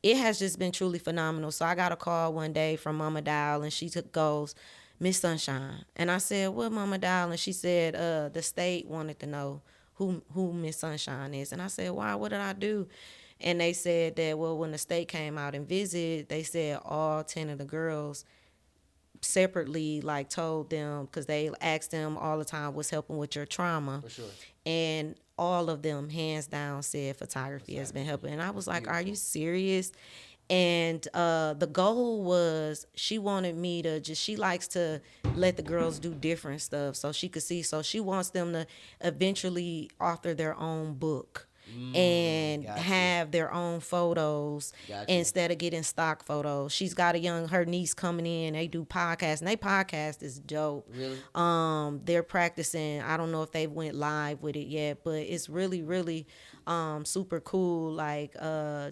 it has just been truly phenomenal. So I got a call one day from Mama Dial, and she goes, Miss Sunshine. And I said, what, Mama Dial? And she said, the state wanted to know who Miss Sunshine is. And I said, why? What did I do? And they said that, well, when the state came out and visited, they said all 10 of the girls separately like told them, because they asked them all the time what's helping with your trauma. For sure. And all of them hands down said photography has been helping. And I was like, are you serious? And the goal was, she wanted me to just, she likes to let the girls do different stuff so she could see. So she wants them to eventually author their own book and Gotcha. have their own photos Gotcha. instead of getting stock photos. She's got her niece coming in. They do podcasts, and they podcast is dope. Really? They're practicing. I don't know if they went live with it yet, but it's really, really super cool. Like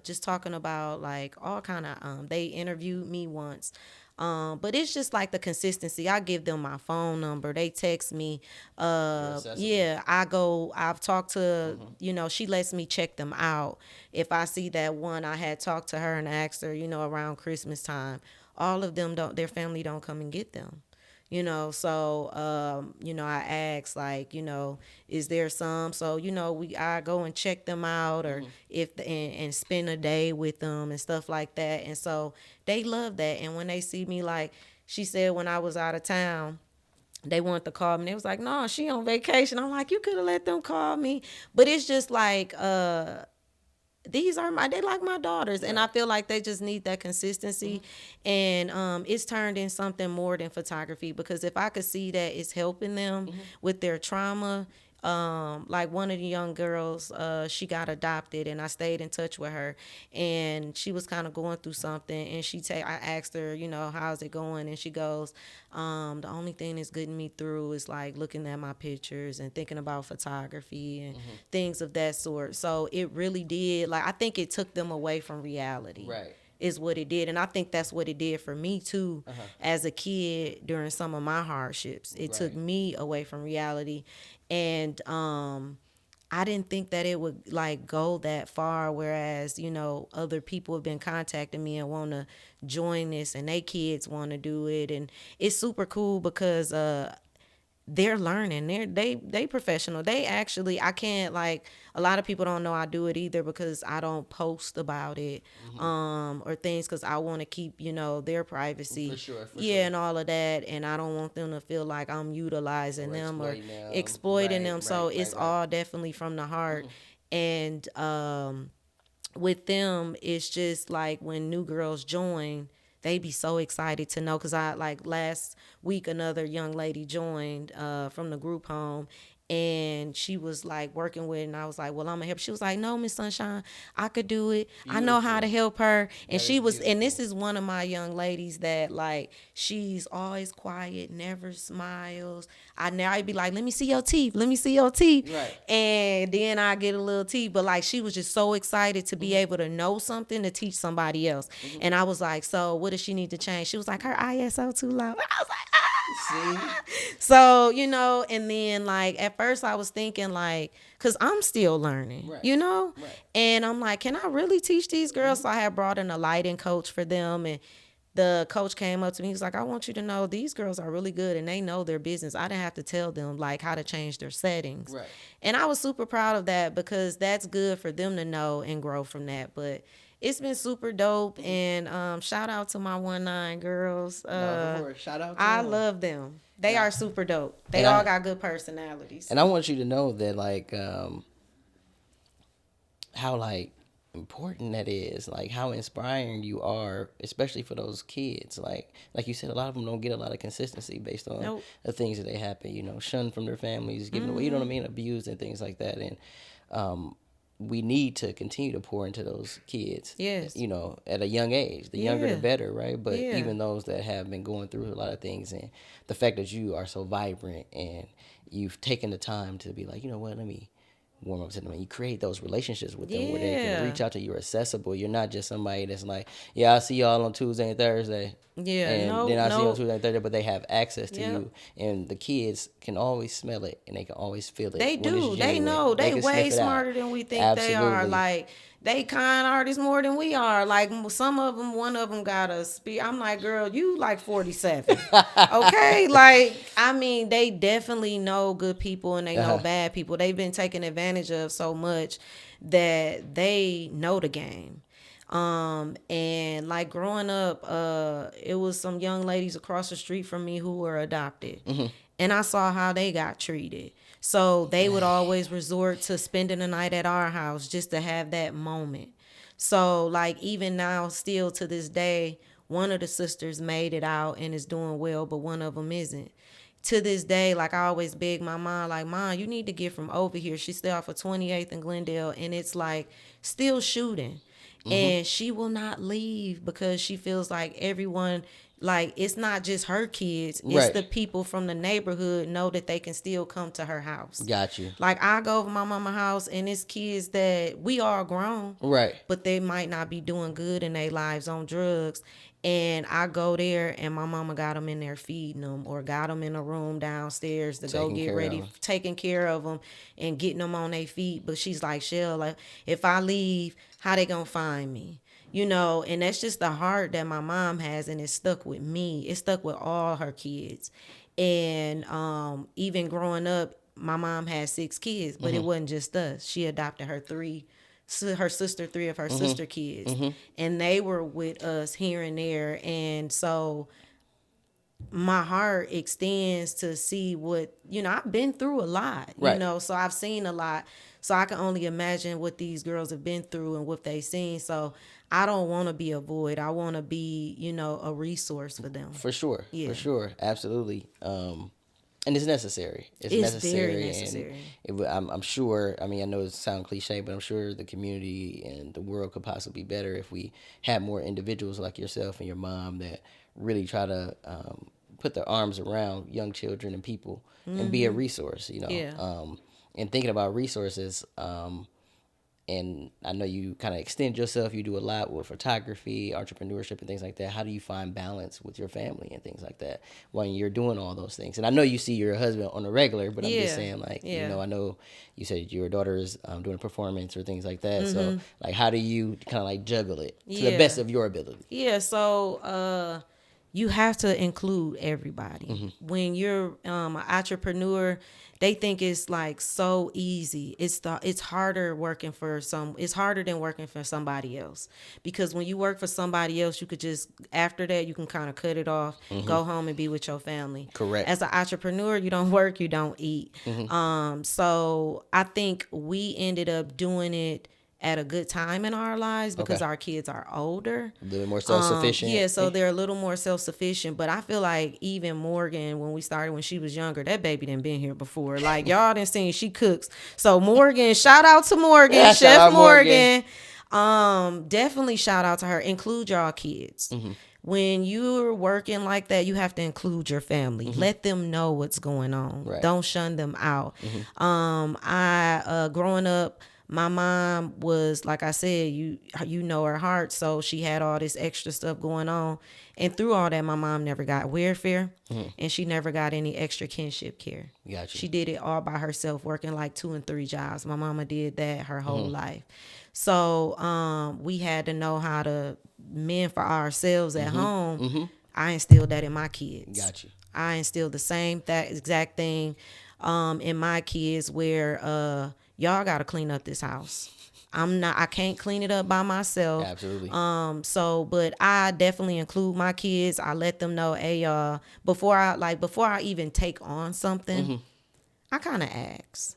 just talking about like all kind of they interviewed me once. But it's just like the consistency. I give them my phone number. They text me. Yeah, I've talked to, she lets me check them out. If I see that one, I had talked to her and asked her, around Christmas time, all of them their family don't come and get them. So I asked like, is there some? So I go and check them out, or if and spend a day with them and stuff like that. And so they love that. And when they see me, like she said, when I was out of town, they wanted to call me. They was like, no, she on vacation. I'm like, you could have let them call me. But it's just like they like my daughters, and I feel like they just need that consistency. And it's turned in something more than photography, because if I could see that it's helping them with their trauma. Like one of the young girls, she got adopted, and I stayed in touch with her, and she was kind of going through something, and I asked her, how's it going? And she goes, the only thing that's getting me through is like looking at my pictures and thinking about photography and things of that sort. So it really did, like, I think it took them away from reality. Right. Is what it did. And I think that's what it did for me too, as a kid during some of my hardships. It took me away from reality. And I didn't think that it would like go that far, whereas other people have been contacting me and want to join this, and they kids want to do it. And it's super cool because they're learning. They professional. They actually, I can't, like, a lot of people don't know I do it either because I don't post about it, or things, because I want to keep, their For privacy. sure, for Yeah, sure. and all of that, and I don't want them to feel like I'm utilizing Or them or exploiting them. exploiting Right, them. So right, it's right, right. all definitely from the heart. And with them, it's just like when new girls join, they be so excited to know, because I, like, last week another young lady joined from the group home, and she was like working with, and I was like, well, I'm gonna help. She was like, no, Miss Sunshine, I could do it. I know how to Beautiful. help her. And That is and beautiful. this is one of my young ladies that, like, she's always quiet, never smiles. I'd be like, let me see your teeth, let me see your teeth. Right. And then I get a little teeth. But, like, she was just so excited to be able to know something to teach somebody else. And I was like, so what does she need to change? She was like, her ISO too low. I was like, See? so, and then, like, at first I was thinking, like, because I'm still learning, Right. Right. and I'm like, can I really teach these girls? So I had brought in a lighting coach for them, and the coach came up to me. He was like, I want you to know these girls are really good and they know their business. I didn't have to tell them, like, how to change their settings. Right. And I was super proud of that because that's good for them to know and grow from that. But it's been super dope. And shout out to my 1-9 girls. No, for sure. Shout out to I them. love them. They And I are super dope. They and all I got good personalities. and I want you to know that, like, how, like, important that is, like how inspiring you are, especially for those kids. Like you said, a lot of them don't get a lot of consistency based on Nope. the things that they happen, shunned from their families, given away, abused and things like that. And we need to continue to pour into those kids, Yes. at a young age. The younger the Yeah. better, right? But Yeah. even those that have been going through a lot of things, and the fact that you are so vibrant and you've taken the time to be like, you know what, let me warm up to them, and you create those relationships with them where they can Yeah. reach out to you. You're accessible. You're not just somebody that's like, yeah, I'll see y'all on Tuesday and Thursday. Yeah. And then No, I see you on no. Tuesday and Thursday, but they have access to Yep. you, and the kids can always smell it, and they can always feel it They when it's do. They genuine. know. They can way sniff it out. smarter than we think they are. Absolutely. Like, they kind artists more than we are. Like, some of them, one of them got a speed. I'm like, girl, you like 47. Okay? Like, I mean, they definitely know good people and they know Uh-huh. bad people. They've been taken advantage of so much that they know the game. And, like, growing up, it was some young ladies across the street from me who were adopted. And I saw how they got treated. So they would always resort to spending the night at our house just to have that moment. So, like, even now, still to this day, one of the sisters made it out and is doing well, but one of them isn't. To this day, like, I always beg my mom, like, Mom, you need to get from over here. She's still off of 28th and Glendale, and it's like still shooting. And she will not leave because she feels like everyone, like, it's not just her kids, it's Right. the people from the neighborhood know that they can still come to her house. Got you. Like, I go over my mama's house and it's kids that we all grown, Right. but they might not be doing good in their lives on drugs. And I go there and my mama got them in there feeding them or got them in a room downstairs to go Taking get care of ready, 'em. taking care of them and getting them on their feet. But she's like, Shell, like, if I leave, how they gonna find me? And that's just the heart that my mom has, and it's stuck with me. It's stuck with all her kids. And even growing up, my mom had 6 kids, but it wasn't just us. She adopted her sister, 3 of her sister kids, and they were with us here and there. And so my heart extends to see what, I've been through a lot, Right. so I've seen a lot. So I can only imagine what these girls have been through and what they've seen. So I don't want to be a void. I want to be, a resource for them. For sure. Yeah. For sure. Absolutely. And it's necessary. It's It's necessary. very necessary. And I'm sure, I mean, I know it sounds cliche, but I'm sure the community and the world could possibly be better if we had more individuals like yourself and your mom that really try to put their arms around young children and people and be a resource, Yeah. And thinking about resources, and I know you kind of extend yourself. You do a lot with photography, entrepreneurship, and things like that. How do you find balance with your family and things like that when you're doing all those things? And I know you see your husband on a regular, but I'm just Yeah. saying, like, Yeah. I know you said your daughter is doing a performance or things like that. So, like, how do you kind of like juggle it to the Yeah. best of your ability? Yeah, so you have to include everybody. When you're an entrepreneur, they think it's like so easy. It's harder working for it's harder than working for somebody else, because when you work for somebody else, you could just, after that, you can kind of cut it off, go home and be with your family. Correct. As an entrepreneur, you don't work, you don't eat. So I think we ended up doing it at a good time in our lives because Okay. our kids are older. A little more self-sufficient. Yeah, so they're a little more self-sufficient. But I feel like even Morgan, when we started when she was younger, that baby done been here before. Like, y'all done seen she cooks. So Morgan, shout out to Morgan, Yeah, shout Chef out Morgan. Morgan. Definitely shout out to her. Include y'all kids. When you're working like that, you have to include your family. Let them know what's going on. Right. Don't shun them out. I growing up, my mom was, like I said, you know her heart, so she had all this extra stuff going on. And through all that, my mom never got welfare, and she never got any extra kinship care. Gotcha. She did it all by herself, working like 2 and 3 jobs. My mama did that her whole life. So we had to know how to mend for ourselves at home. I instilled that in my kids. Gotcha. I instilled the same that exact thing in my kids, where y'all got to clean up this house. I can't clean it up by myself. Absolutely. But I definitely include my kids. I let them know, hey, y'all, before I even take on something, I kind of ask.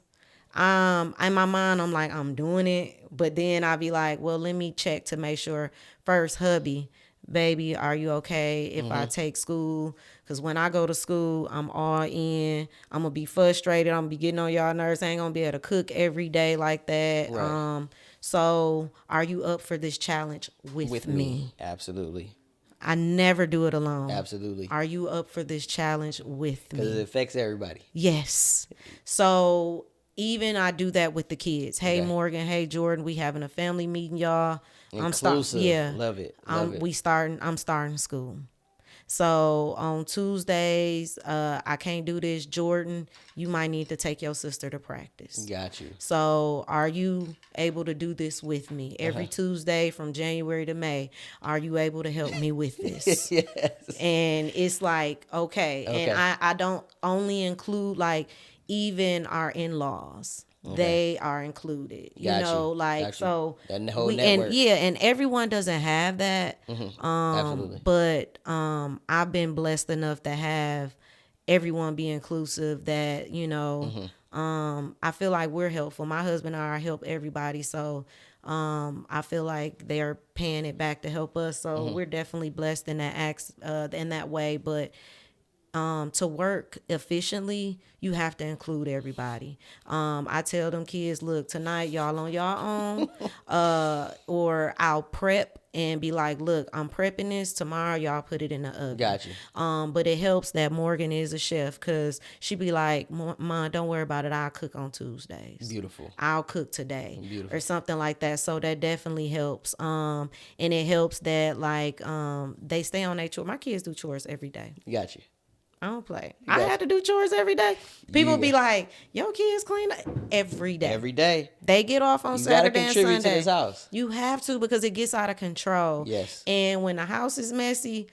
In my mind, I'm like, I'm doing it. But then I'll be like, well, let me check to make sure first, hubby, baby, are you okay if I take school? Because when I go to school, I'm all in. I'm going to be frustrated. I'm going to be getting on y'all nerves. I ain't going to be able to cook every day like that. Right. So are you up for this challenge with me? Absolutely. I never do it alone. Absolutely. Are you up for this challenge with me? Because it affects everybody. Yes. So even I do that with the kids. Hey, Okay. Morgan. Hey, Jordan. We having a family meeting, y'all. Inclusive. Yeah. Love it. Love it. I'm starting school. So on Tuesdays, I can't do this. Jordan, you might need to take your sister to practice. Got you. So are you able to do this with me? Every Tuesday from January to May, are you able to help me with this? Yes. And it's like, okay. And I don't only include, like, even our in-laws. They are included. Got So that whole network. and everyone doesn't have that. Absolutely. But I've been blessed enough to have everyone be inclusive, that I feel like we're helpful. My husband and I help everybody, so I feel like they're paying it back to help us. So we're definitely blessed in that way. But to work efficiently, you have to include everybody. I tell them kids, look, tonight y'all on your own, or I'll prep and be like, look, I'm prepping this. Tomorrow y'all put it in the oven. Got you. But it helps that Morgan is a chef, because she be like, Mom, don't worry about it. I'll cook on Tuesdays. Beautiful. I'll cook today. Beautiful. Or something like that. So that definitely helps. And it helps that, like, they stay on their chores. My kids do chores every day. Got you. I don't play. I had to do chores every day. People be like, your kids clean every day. Every day. They get off on You gotta Saturday and contribute Sunday. to this house. You have to, because it gets out of control. Yes. And when the house is messy,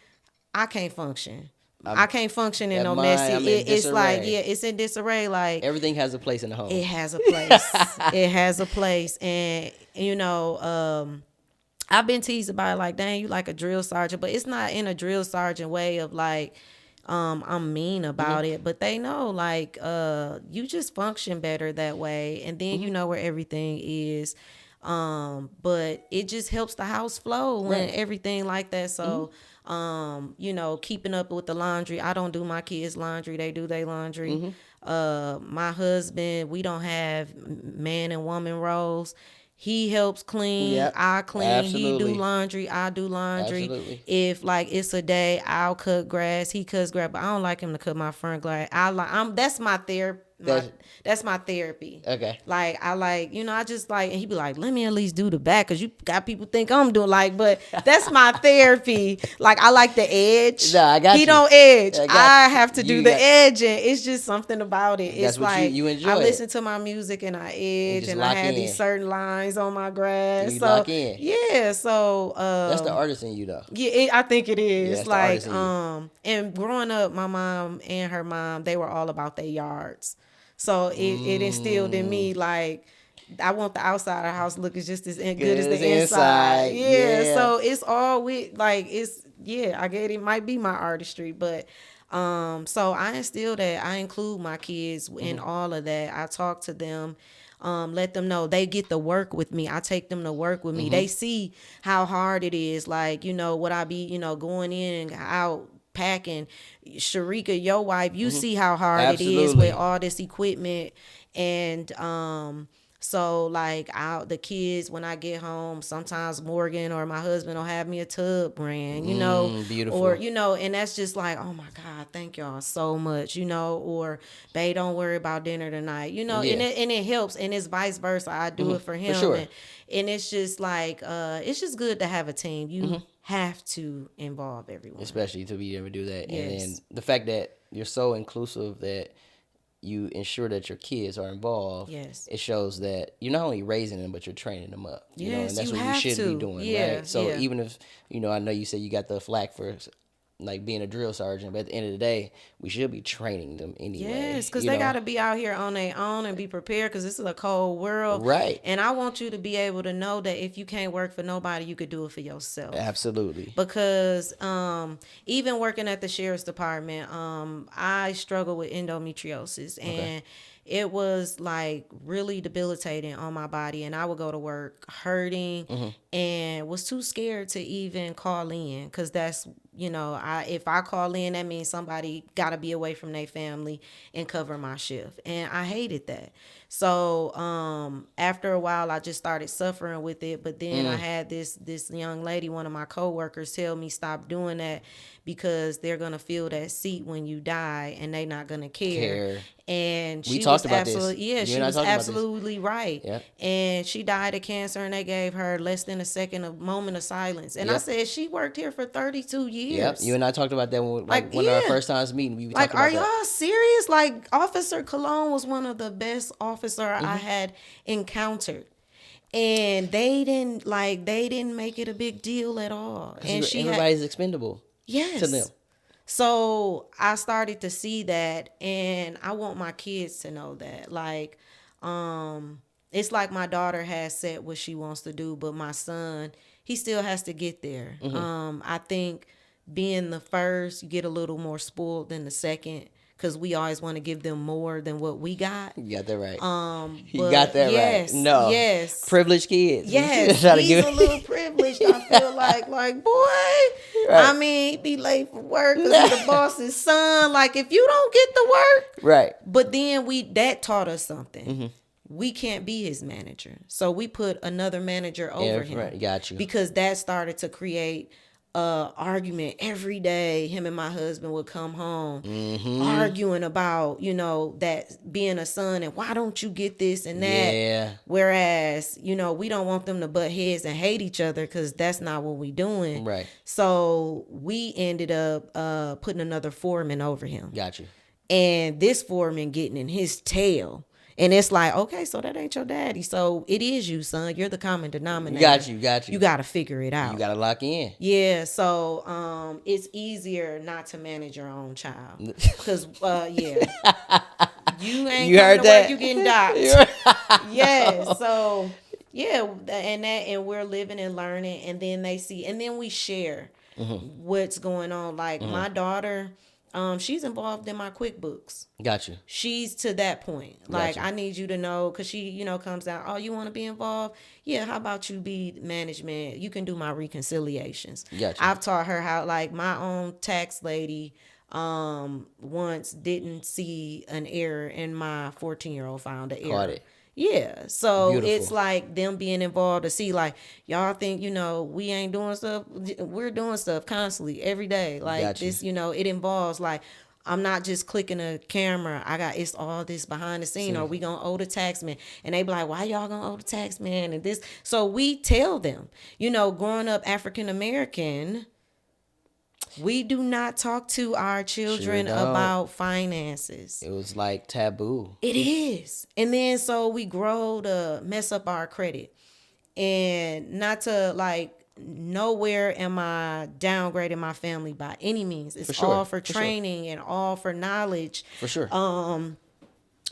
I can't function. I can't function in that no mind, messy. I'm in It's like, disarray. it's in disarray. Like, Everything has a place in the home. it has a place. It has a place. And, I've been teased about it, like, dang, you like a drill sergeant. But it's not in a drill sergeant way of, like, I'm mean about it, but they know, like, you just function better that way, and then you know where everything is. But it just helps the house flow when everything like that. So, keeping up with the laundry. I don't do my kids' laundry; they do their laundry. My husband, we don't have man and woman roles. He helps clean. Yep. I clean. Absolutely. He do laundry. I do laundry. Absolutely. If, like, it's a day, I'll cut grass. He cuts grass, but I don't like him to cut my front grass. That's my my That's that's my therapy. okay. Like I like, I just like, and he be like, let me at least do the back, cause you got people think I'm doing like, but that's my therapy. Like I like the edge. No, I got He you. don't edge. I got I have to do you the got. edging. It's just something about it. That's It's what like you I enjoy listen it. to my music and I You edge, just and I lock had these in. certain lines on my grass. You So lock in. yeah, so That's the artist in you, though. yeah, I think it Yeah, is that's the like artist in you. and growing up, my mom and her mom, they were all about their yards, so it instilled in me like I want the outside of the house looking just as good as Good as the inside. inside. Yeah, Yeah. so it's all with like it's yeah, I get it might be my artistry, but so I instill that. I include my kids in all of that. I talk to them, let them know they get to work with me. I take them to work with me. They see how hard it is. Like, what I be, going in and out packing. Sharika, your wife, you see how hard it is with Absolutely. all this equipment. And so like the kids, when I get home, sometimes Morgan or my husband will have me a tub brand, or Beautiful. and that's just like, oh my God, thank y'all so much, or babe, don't worry about dinner tonight, Yeah. and it helps, and it's vice versa. I do it for For him, sure. and it's just like it's just good to have a team. You have to involve everyone. Especially to be able to do that. And then Yes. the fact that you're so inclusive that you ensure that your kids are involved, Yes. it shows that you're not only raising them, but you're training them up. And Yes, that's you what we have should be to. doing, Yeah, right? So yeah. even if, I know you said you got the flack for like being a drill sergeant, but at the end of the day, we should be training them anyway. Yes, because they got to be out here on their own and be prepared, because this is a cold world. Right. And I want you to be able to know that if you can't work for nobody, you could do it for yourself. Absolutely. Because even working at the sheriff's department, I struggle with endometriosis, and it was like really debilitating on my body, and I would go to work hurting and was too scared to even call in, because that's if I call in, that means somebody got to be away from their family and cover my shift, and I hated that. So after a while, I just started suffering with it. But then I had this young lady, one of my coworkers, tell me stop doing that, because they're gonna fill that seat when you die, and they're not gonna care. And We she talked was about this. absolutely You she and I was talked about this. absolutely right. Yep. And she died of cancer, and they gave her less than a second of moment of silence. And I Yep. said, she worked here for 32 years. Yep. You and I talked about that when, Like, one of our yeah. first times meeting. We Like, talked are about that. y'all serious? Like, Officer Cologne was one of the best officer I had encountered. And they didn't make it a big deal at all. And she had, Everybody's expendable yes. to them. So I started to see that, and I want my kids to know that. Like, it's like my daughter has said what she wants to do, but my son, he still has to get there. I think being the first, you get a little more spoiled than the second, because we always want to give them more than what we got. You got that right. You But got that yes, right. No. yes. Privileged kids. Yes, Try to he's give a little privileged. I feel like boy. Right. I mean, he be late for work because he's the boss's son. Like, if you don't get to work, Right. but then that taught us something. We can't be his manager, so we put another manager over him. Right. Got you. Because that started to create argument every day. Him and my husband would come home arguing about that being a son, and why don't you get this and that. Yeah. Whereas we don't want them to butt heads and hate each other, because that's not what we doing. Right. So we ended up putting another foreman over him, Got you. and this foreman getting in his tail. And it's like, okay, so that ain't your daddy. So it is you, son. You're the common denominator. Got you. You got to figure it out. You got to lock in. Yeah, so it's easier not to manage your own child, because yeah, you ain't You coming heard to that? work, you getting docked. Yeah, so yeah, and we're living and learning, and then they see, and then we share what's going on. Like my daughter, she's involved in my QuickBooks. Got you. She's to that point. Like, Gotcha. I need you to know, because she, comes down, oh, you want to be involved? Yeah, how about you be management? You can do my reconciliations. Gotcha. I've taught her how, like, my own tax lady once didn't see an error, and my 14-year-old found an error. Caught it. Yeah, so Beautiful. it's like them being involved to see, like, y'all think, we ain't doing stuff. We're doing stuff constantly, every day. Like, Gotcha. this, it involves, like, I'm not just clicking a camera. It's all this behind the scene. See. Are we gonna owe the taxman? And they be like, why y'all gonna owe the taxman? And this. So we tell them, growing up African American, we do not talk to our children about finances. It was like taboo. It is. And then so we grow to mess up our credit. And not to nowhere am I downgrading my family by any means. It's all for training and all for knowledge. For sure.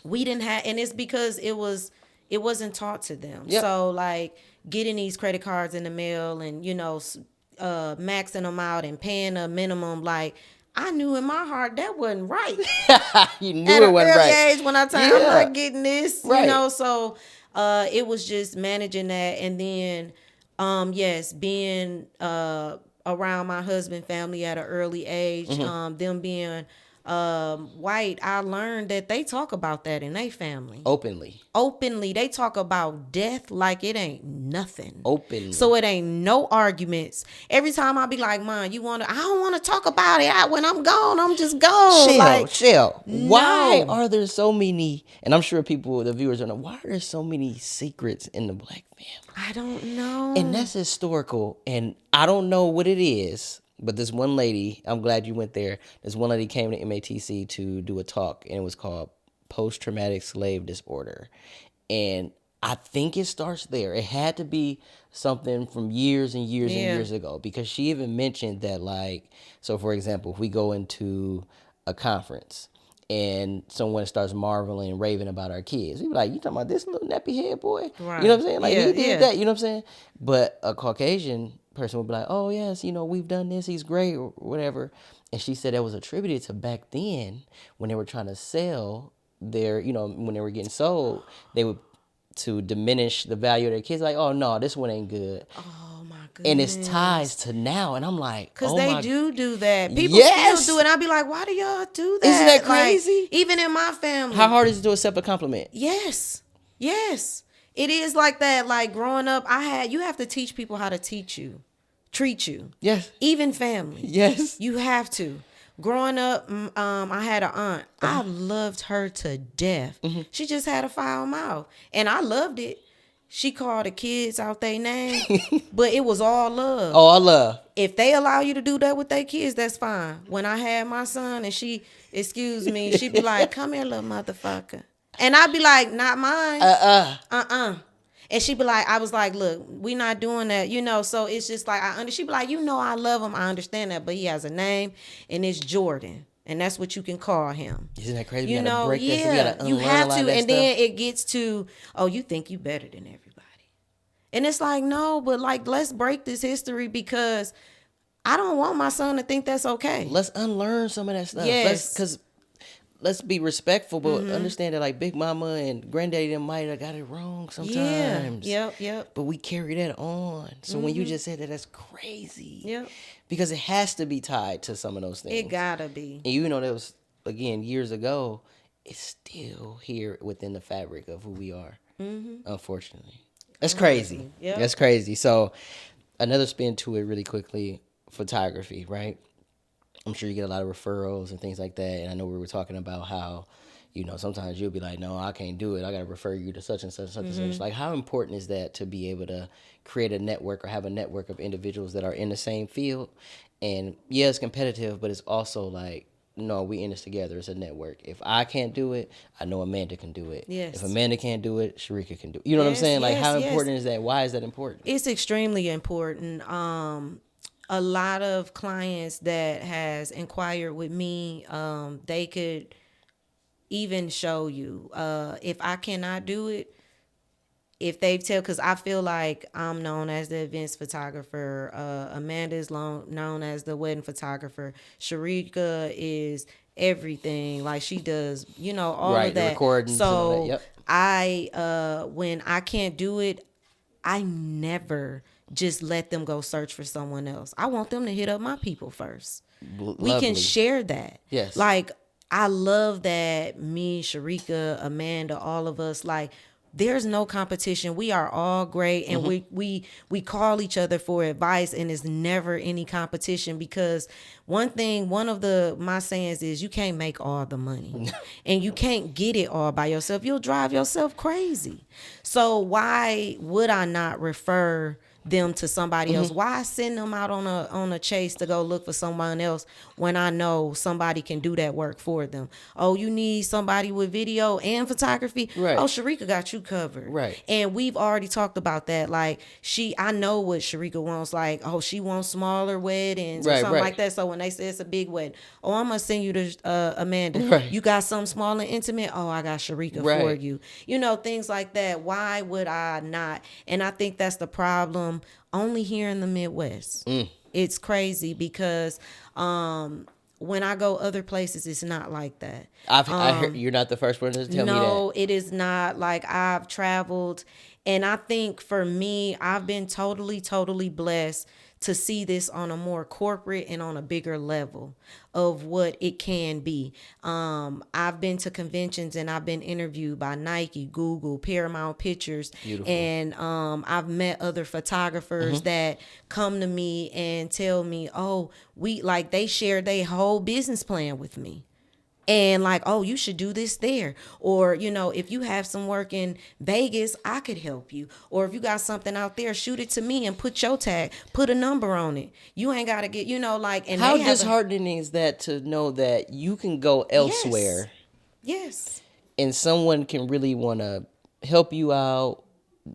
We didn't have, and it's because it wasn't taught to them. Yep. So getting these credit cards in the mail and maxing them out and paying a minimum, I knew in my heart that wasn't right. You knew it wasn't right. At an early age when I told I'm not getting this, right. So it was just managing that, and then yes, being around my husband family at an early age, them being white, I learned that they talk about that in their family. Openly. They talk about death like it ain't nothing. Openly. So it ain't no arguments. Every time I be like, Mom, I don't want to talk about it. When I'm gone, I'm just gone. Shell. Why are there so many, and I'm sure the viewers don't know, why are there so many secrets in the black family? I don't know. And that's historical, and I don't know what it is. But this one lady, I'm glad you went there. This one lady came to MATC to do a talk, and it was called Post-Traumatic Slave Disorder. And I think it starts there. It had to be something from years and years and years ago, because she even mentioned that, so for example, if we go into a conference and someone starts marveling and raving about our kids, we be like, you talking about this little nappy head boy? Right. You know what I'm saying? He did that, you know what I'm saying? But a Caucasian person would be like, oh yes, we've done this, he's great, or whatever. And she said that was attributed to back then when they were trying to sell their, when they were getting sold, they would, to diminish the value of their kids, like, oh no, this one ain't good. Oh my goodness. And it's ties to now, and I'm like, because they do that. People still do it. I'd be like, why do y'all do that? Isn't that crazy? Even in my family. How hard is it to accept a compliment? Yes. It is like that. Growing up, you have to teach people how to treat you. Yes. Even family. Yes. You have to. Growing up, I had an aunt. I loved her to death. Mm-hmm. She just had a foul mouth, and I loved it. She called the kids out their name, but it was all love. All love. If they allow you to do that with their kids, that's fine. When I had my son and she'd be like, come here, little motherfucker. And I'd be like, not mine. And she'd be like, I was like, look, we not doing that, so it's just like, she'd be like, I love him. I understand that, but he has a name, and it's Jordan. And that's what you can call him. Isn't that crazy? You gotta break that. So we gotta you have to. And stuff. Then it gets to, oh, you think you better than everybody. And it's like, no, but let's break this history, because I don't want my son to think that's okay. Let's unlearn some of that stuff. Yes. Let's be respectful, but understand that Big Mama and Granddaddy them might have got it wrong sometimes. Yep. But we carry that on. So when you just said that, that's crazy. Yep. Because it has to be tied to some of those things. It gotta be. And that was, again, years ago, it's still here within the fabric of who we are, unfortunately. That's crazy. Yep. That's crazy. So another spin to it really quickly, photography, right? I'm sure you get a lot of referrals and things like that. And I know we were talking about how, sometimes you'll be like, no, I can't do it. I got to refer you to such and such and such and such. Like, how important is that to be able to create a network or have a network of individuals that are in the same field? And yeah, it's competitive, but it's also like, no, we in this together. It's a network. If I can't do it, I know Amanda can do it. Yes. If Amanda can't do it, Sharika can do it. You know what I'm saying? Like, how important is that? Why is that important? It's extremely important. A lot of clients that has inquired with me, they could even show you. If I cannot do it, if they tell, because I feel like I'm known as the events photographer, Amanda is known as the wedding photographer, Sharika is everything. Like, she does, all of that. Recording, so yep. When I can't do it, I never just let them go search for someone else. I want them to hit up my people first. Lovely. We can share that. Yes. I love that me, Sharika, Amanda, all of us, there's no competition. We are all great, and we call each other for advice, and it's never any competition, because one of the my sayings is, you can't make all the money and you can't get it all by yourself. You'll drive yourself crazy. So why would I not refer them to somebody else? Why send them out on a chase to go look for someone else when I know somebody can do that work for them? Oh, you need somebody with video and photography? Right. Oh, Sharika got you covered. Right. And we've already talked about that. Like, I know what Sharika wants. Like, oh, she wants smaller weddings or Right, something right. like that. So when they say it's a big wedding, oh, I'm gonna send you to Amanda. Right. You got something small and intimate? Oh, I got Sharika for Right. you. You know, things like that. Why would I not? And I think that's the problem only here in the Midwest. It's crazy because when I go other places, it's not like that. I heard you're not the first one to tell me that. No, it is not. Like, I've traveled, and I think for me, I've been totally, totally blessed to see this on a more corporate and on a bigger level of what it can be. I've been to conventions and I've been interviewed by Nike, Google, Paramount Pictures. Beautiful. And I've met other photographers that come to me and tell me, oh, they share their whole business plan with me. And like, oh, you should do this there. Or, if you have some work in Vegas, I could help you. Or if you got something out there, shoot it to me and put your tag, put a number on it. You ain't got to get, and how disheartening is that to know that you can go elsewhere? Yes. And someone can really want to help you out,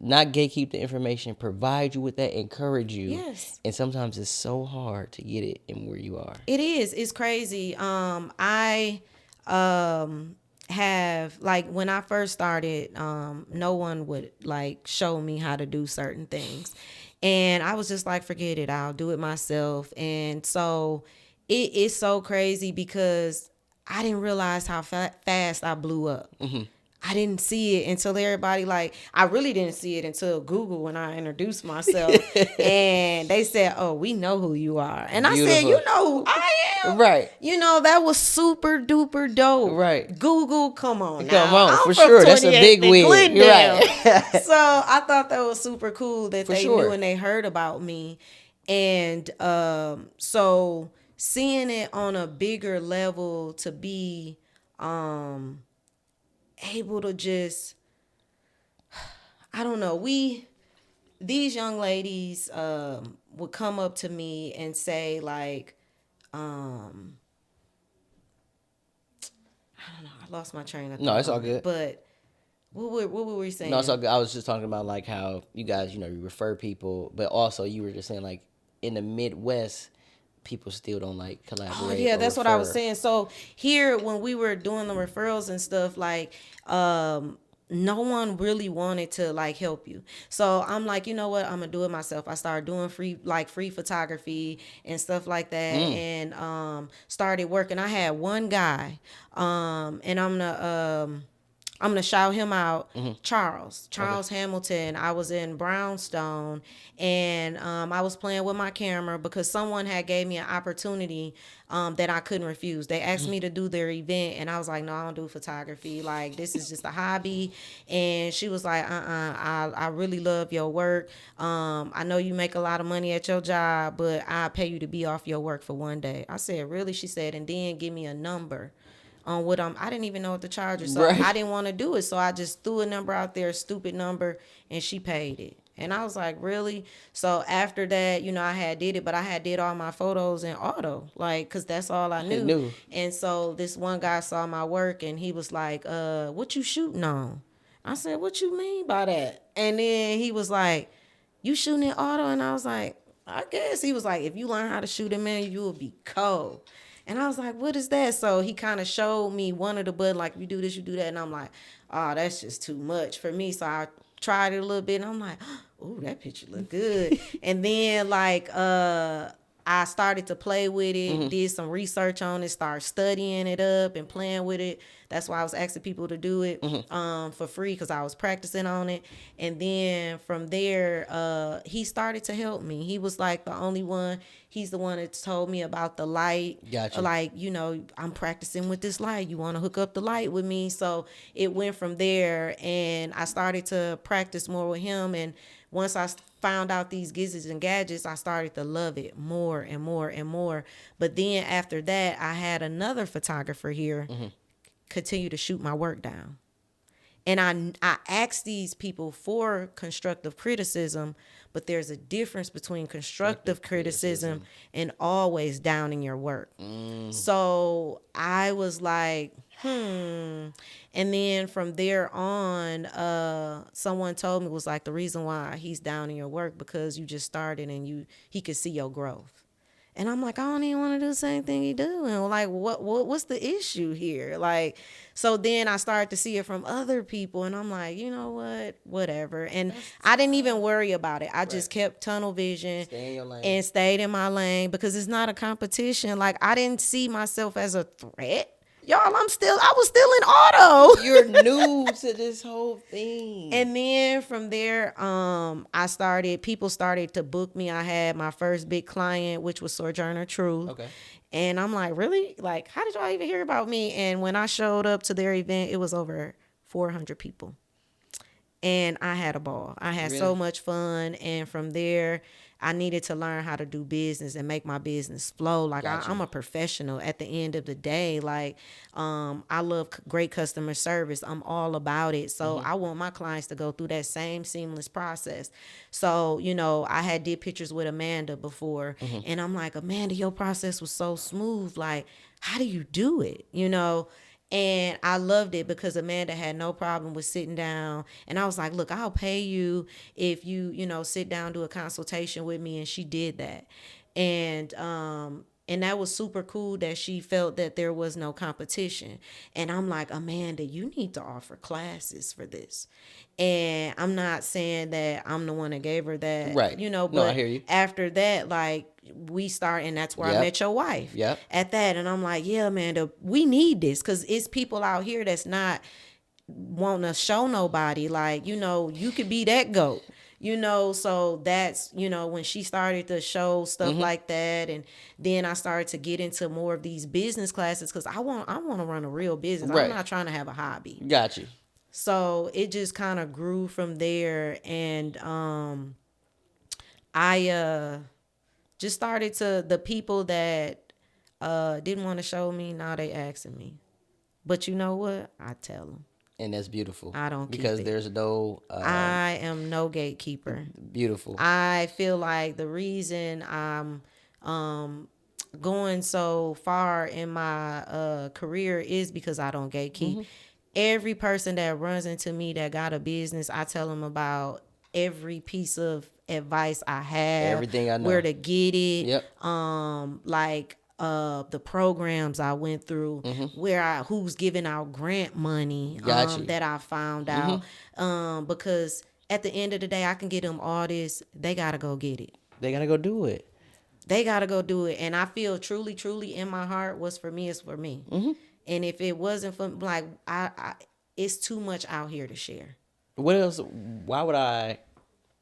not gatekeep the information, provide you with that, encourage you. Yes. And sometimes it's so hard to get it in where you are. It is. It's crazy. I have, like, when I first started, no one would like show me how to do certain things, and I was just like, forget it, I'll do it myself. And so it is so crazy because I didn't realize how fast I blew up. I didn't see it until everybody, like, I really didn't see it until Google when I introduced myself. And they said, oh, we know who you are. And Beautiful. I said, you know who I am? Right. That was super duper dope. Right. Google, come on now. Come on, I'm for from sure. That's a 28th big and win. You're Glendale. right. So I thought that was super cool that For they sure. knew and they heard about me. And so seeing it on a bigger level, to be able to just, I don't know, these young ladies would come up to me and say, like, I don't know, I lost my train of thought. No, it's all good. But what were we saying? No, it's all good. I was just talking about like how you guys, you refer people, but also you were just saying like in the Midwest, people still don't like collaborate. Oh, yeah, that's refer. what I was saying. So here, when we were doing the referrals and stuff, like, no one really wanted to like help you. So I'm like, you know what? I'm gonna do it myself. I started doing free photography and stuff like that, and started working. I had one guy, and I'm gonna shout him out, Charles Hamilton. I was in Brownstone, and I was playing with my camera because someone had gave me an opportunity that I couldn't refuse. They asked me to do their event, and I was like, no, I don't do photography. Like, this is just a hobby. And she was like, I really love your work. I know you make a lot of money at your job, but I'll pay you to be off your work for one day. I said, really? She said, and then give me a number on what I didn't even know what to charge her, so Right. I didn't want to do it, so I just threw a number out there, a stupid number, and she paid it. And I was like, really? So after that, I had did it, but I had did all my photos in auto, like, because that's all I knew. And so this one guy saw my work, and he was like, what you shooting on? I said, what you mean by that? And then he was like, you shooting in auto? And I was like, I guess. He was like, if you learn how to shoot it, man, you will be cold. And I was like, what is that? So he kind of showed me one of the buttons, like, you do this, you do that. And I'm like, oh, that's just too much for me. So I tried it a little bit, and I'm like, oh, that picture look good. And then, like, I started to play with it, did some research on it, started studying it up and playing with it. That's why I was asking people to do it for free, because I was practicing on it. And then from there, he started to help me. He was like the only one. He's the one that told me about the light. Gotcha. Like, I'm practicing with this light. You want to hook up the light with me? So it went from there, and I started to practice more with him. And once I found out these gizzards and gadgets, I started to love it more and more and more. But then after that, I had another photographer here continue to shoot my work down. And I asked these people for constructive criticism, but there's a difference between constructive criticism and always downing your work. So I was like, And then from there on, someone told me, was like, the reason why he's downing your work because you just started and he could see your growth. And I'm like, I don't even want to do the same thing he do. And like, what's the issue here? Like, so then I started to see it from other people, and I'm like, you know what, whatever. And I didn't even worry about it. I just kept tunnel vision and stayed in my lane, because it's not a competition. Like, I didn't see myself as a threat. Y'all, I was still in auto. You're new to this whole thing. And then from there, people started to book me. I had my first big client, which was Sojourner Truth. Okay. And I'm like, really? Like, how did y'all even hear about me? And when I showed up to their event, it was over 400 people. And I had a ball. I had so much fun. And from there, I needed to learn how to do business and make my business flow. Like, I'm a professional at the end of the day. Like, I love great customer service. I'm all about it. So I want my clients to go through that same seamless process. So, I had did pictures with Amanda before, and I'm like, Amanda, your process was so smooth. Like, how do you do it? And I loved it because Amanda had no problem with sitting down. And I was like, look, I'll pay you if you, sit down, do a consultation with me. And she did that. And that was super cool that she felt that there was no competition. And I'm like, Amanda, you need to offer classes for this. And I'm not saying that I'm the one that gave her that, right. But no, I hear you. After that, like, we start, and that's where I met your wife at that. And I'm like, yeah, Amanda, we need this, because it's people out here that's not wanting to show nobody. Like, you could be that GOAT. So that's, when she started to show stuff like that. And then I started to get into more of these business classes, because I want to run a real business. Right. I'm not trying to have a hobby. Got you. So it just kind of grew from there. And I just started to, the people that didn't want to show me, now they asking me. But you know what? I tell them. And that's beautiful. I don't keep because it. There's no. I am no gatekeeper. Beautiful. I feel like the reason I'm going so far in my career is because I don't gatekeep. Every person that runs into me that got a business, I tell them about every piece of advice I have, everything I know, where to get it. Yep. The programs I went through, who's giving out grant money, that I found out. Because at the end of the day, I can get them all this. They gotta go get it. They gotta go do it. They gotta go do it. And I feel truly, truly in my heart, what's for me is for me. And if it wasn't for, like, I it's too much out here to share. What else? Why would I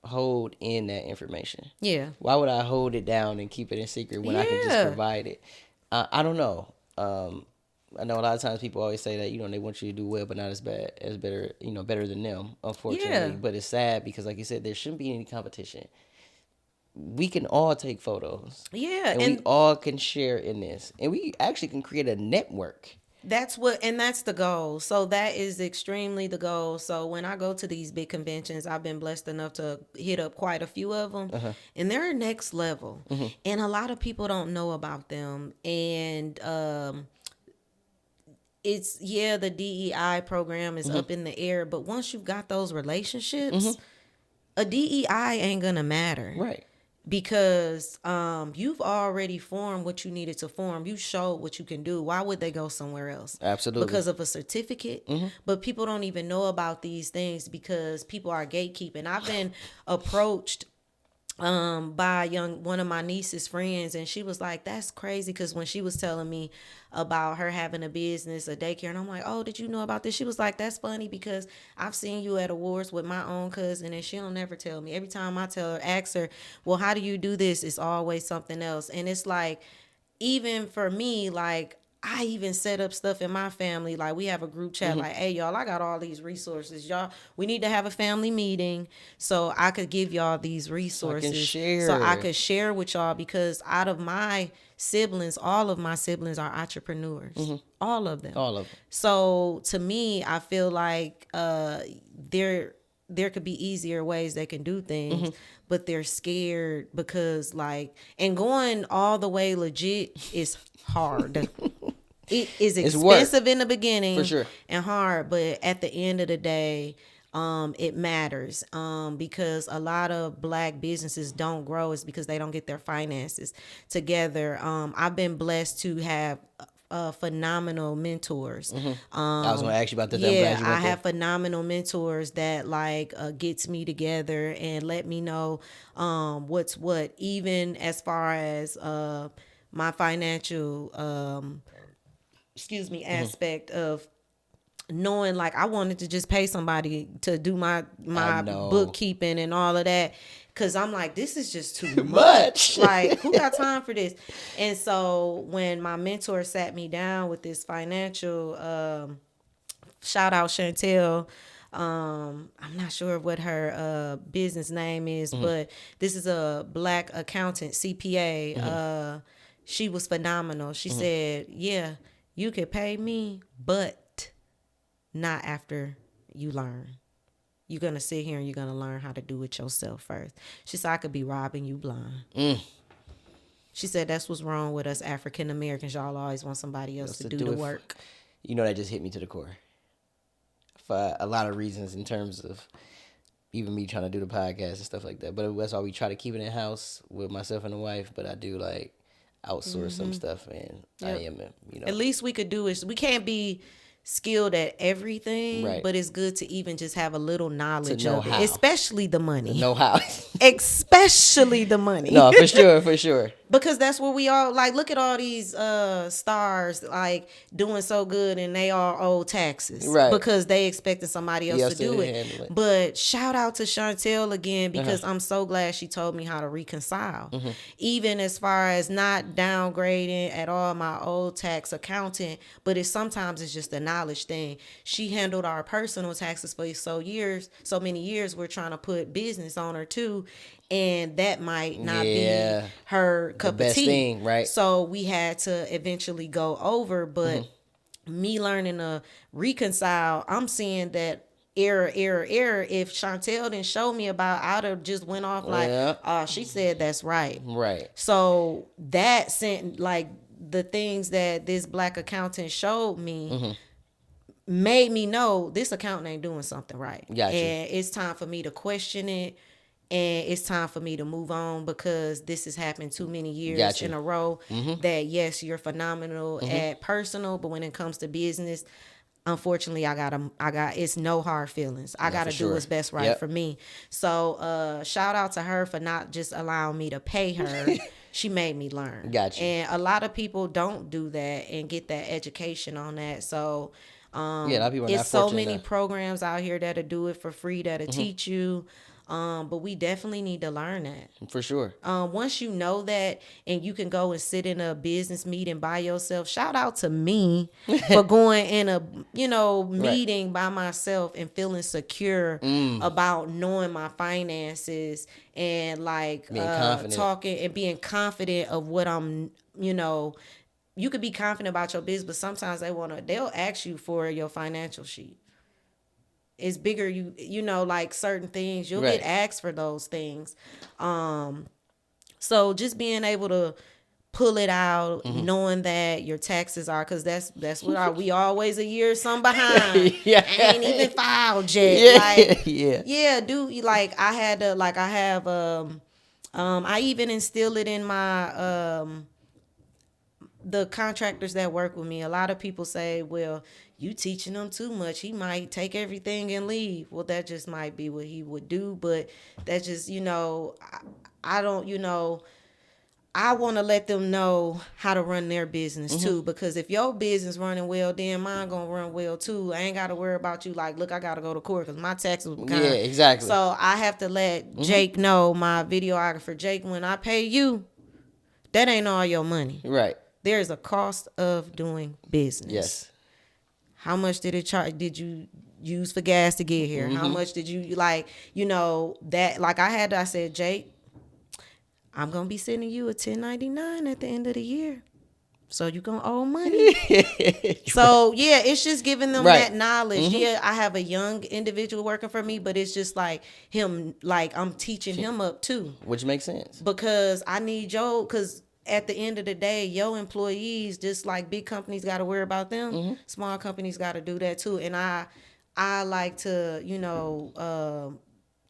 hold in that information? Yeah. Why would I hold it down and keep it in secret when I can just provide it? I don't know. I know a lot of times people always say that, they want you to do well, but not as better than them, unfortunately. Yeah. But it's sad because, like you said, there shouldn't be any competition. We can all take photos. Yeah. And we all can share in this. And we actually can create a network. That's the goal. So that is extremely the goal. So when I go to these big conventions, I've been blessed enough to hit up quite a few of them, and they're next level. And a lot of people don't know about them. And it's, the DEI program is up in the air, but once you've got those relationships, a DEI ain't gonna matter. Right. Because you've already formed what you needed to form. You showed what you can do. Why would they go somewhere else? Absolutely. Because of a certificate. But people don't even know about these things because people are gatekeeping. I've been approached by one of my niece's friends, and she was like, that's crazy, because when she was telling me about her having a business, a daycare, and I'm like, oh, did you know about this? She was like, that's funny because I've seen you at awards with my own cousin, and she'll never tell me. Every time I tell her, ask her, well, how do you do this, it's always something else. And it's like, even for me, like, I even set up stuff in my family. Like, we have a group chat, like, hey, y'all, I got all these resources. Y'all, we need to have a family meeting so I could give y'all these So I can resources. So I share. could share with y'all, because out of my siblings, all of my siblings are entrepreneurs. All of them. All of them. So to me, I feel like there could be easier ways they can do things, but they're scared because, like, and going all the way legit is hard. It is It's work. expensive in the beginning, For sure. and hard, but at the end of the day, it matters, because a lot of black businesses don't grow is because they don't get their finances together. I've been blessed to have phenomenal mentors. I was going to ask you about that. I'm Yeah, glad you I went there. have phenomenal mentors that, like, gets me together and let me know what's what, even as far as my financial aspect of knowing, like, I wanted to just pay somebody to do my I know. bookkeeping and all of that, because I'm like, this is just too Much. like, who got time for this? And so when my mentor sat me down with this financial shout out Chantel, I'm not sure what her business name is, but this is a black accountant, CPA. She was phenomenal. She said, yeah, you could pay me, but not after you learn. You're going to sit here and you're going to learn how to do it yourself first. She said, I could be robbing you blind. She said, that's what's wrong with us African Americans. Y'all always want somebody else to do the work. You know, that just hit me to the core. For a lot of reasons, in terms of even me trying to do the podcast and stuff like that. But that's why we try to keep it in house with myself and the wife. But I do, like, outsource some stuff, and I am, you know. At least we could do it. We can't be skilled at everything, Right. but it's good to even just have a little knowledge know of it, how. especially the money. Know how. Especially the money. No, for sure, for sure. Because that's what we all, like, look at all these stars, like, doing so good, and they all owe taxes, Right. because they expected somebody else Yes, to do handle it. But shout out to Chantel again, because I'm so glad she told me how to reconcile, even as far as not downgrading at all my old tax accountant, but sometimes it's just a knowledge thing. She handled our personal taxes for so many years. We're trying to put business on her too, and that might not be her cup of tea. Thing, right? So we had to eventually go over, but me learning to reconcile, I'm seeing that error. If Chantel didn't show me about, I'd have just went off like, oh, she said that's right. Right. So that sent, like, the things that this black accountant showed me made me know this accountant ain't doing something right. Gotcha. And it's time for me to question it. And it's time for me to move on, because this has happened too many years in a row. That, yes, you're phenomenal at personal, but when it comes to business, unfortunately, I got it's no hard feelings. I got to do what's best right for me. So shout out to her for not just allowing me to pay her. She made me learn. Gotcha. And a lot of people don't do that and get that education on that. So a lot of people are not it's so fortunate many enough. programs out here that'll do it for free, that'll teach you. But we definitely need to learn that. For sure. Once you know that, and you can go and sit in a business meeting by yourself. Shout out to me for going in a meeting by myself and feeling secure about knowing my finances, and, like, talking and being confident of what I'm. You could be confident about your business, but sometimes they'll ask you for your financial sheet. It's bigger, like certain things you'll get asked for those things. So just being able to pull it out, knowing that your taxes are, because that's what we always a year some behind. Ain't even filed yet. Like I had to, like, I have I even instill it in my the contractors that work with me, a lot of people say, well, you teaching him too much. He might take everything and leave. Well, that just might be what he would do. But that just, I don't, I want to let them know how to run their business too, because if your business running well, then mine gonna run well too. I ain't got to worry about you like, look, I got to go to court because my taxes were Yeah, behind. exactly. So I have to let Jake know, my videographer Jake, when I pay you, that ain't all your money. Right. There's a cost of doing business. Yes. How much did it charge? Did you use for gas to get here? How much did you that? Like I said, Jake, I'm gonna be sending you a 1099 at the end of the year, so you gonna owe money. So yeah, it's just giving them Right. that knowledge. Yeah, I have a young individual working for me, but it's just like him, like I'm teaching him up too, Which makes sense. because I need Joe. Because at the end of the day, your employees, just like big companies got to worry about them, small companies got to do that too. And I like to,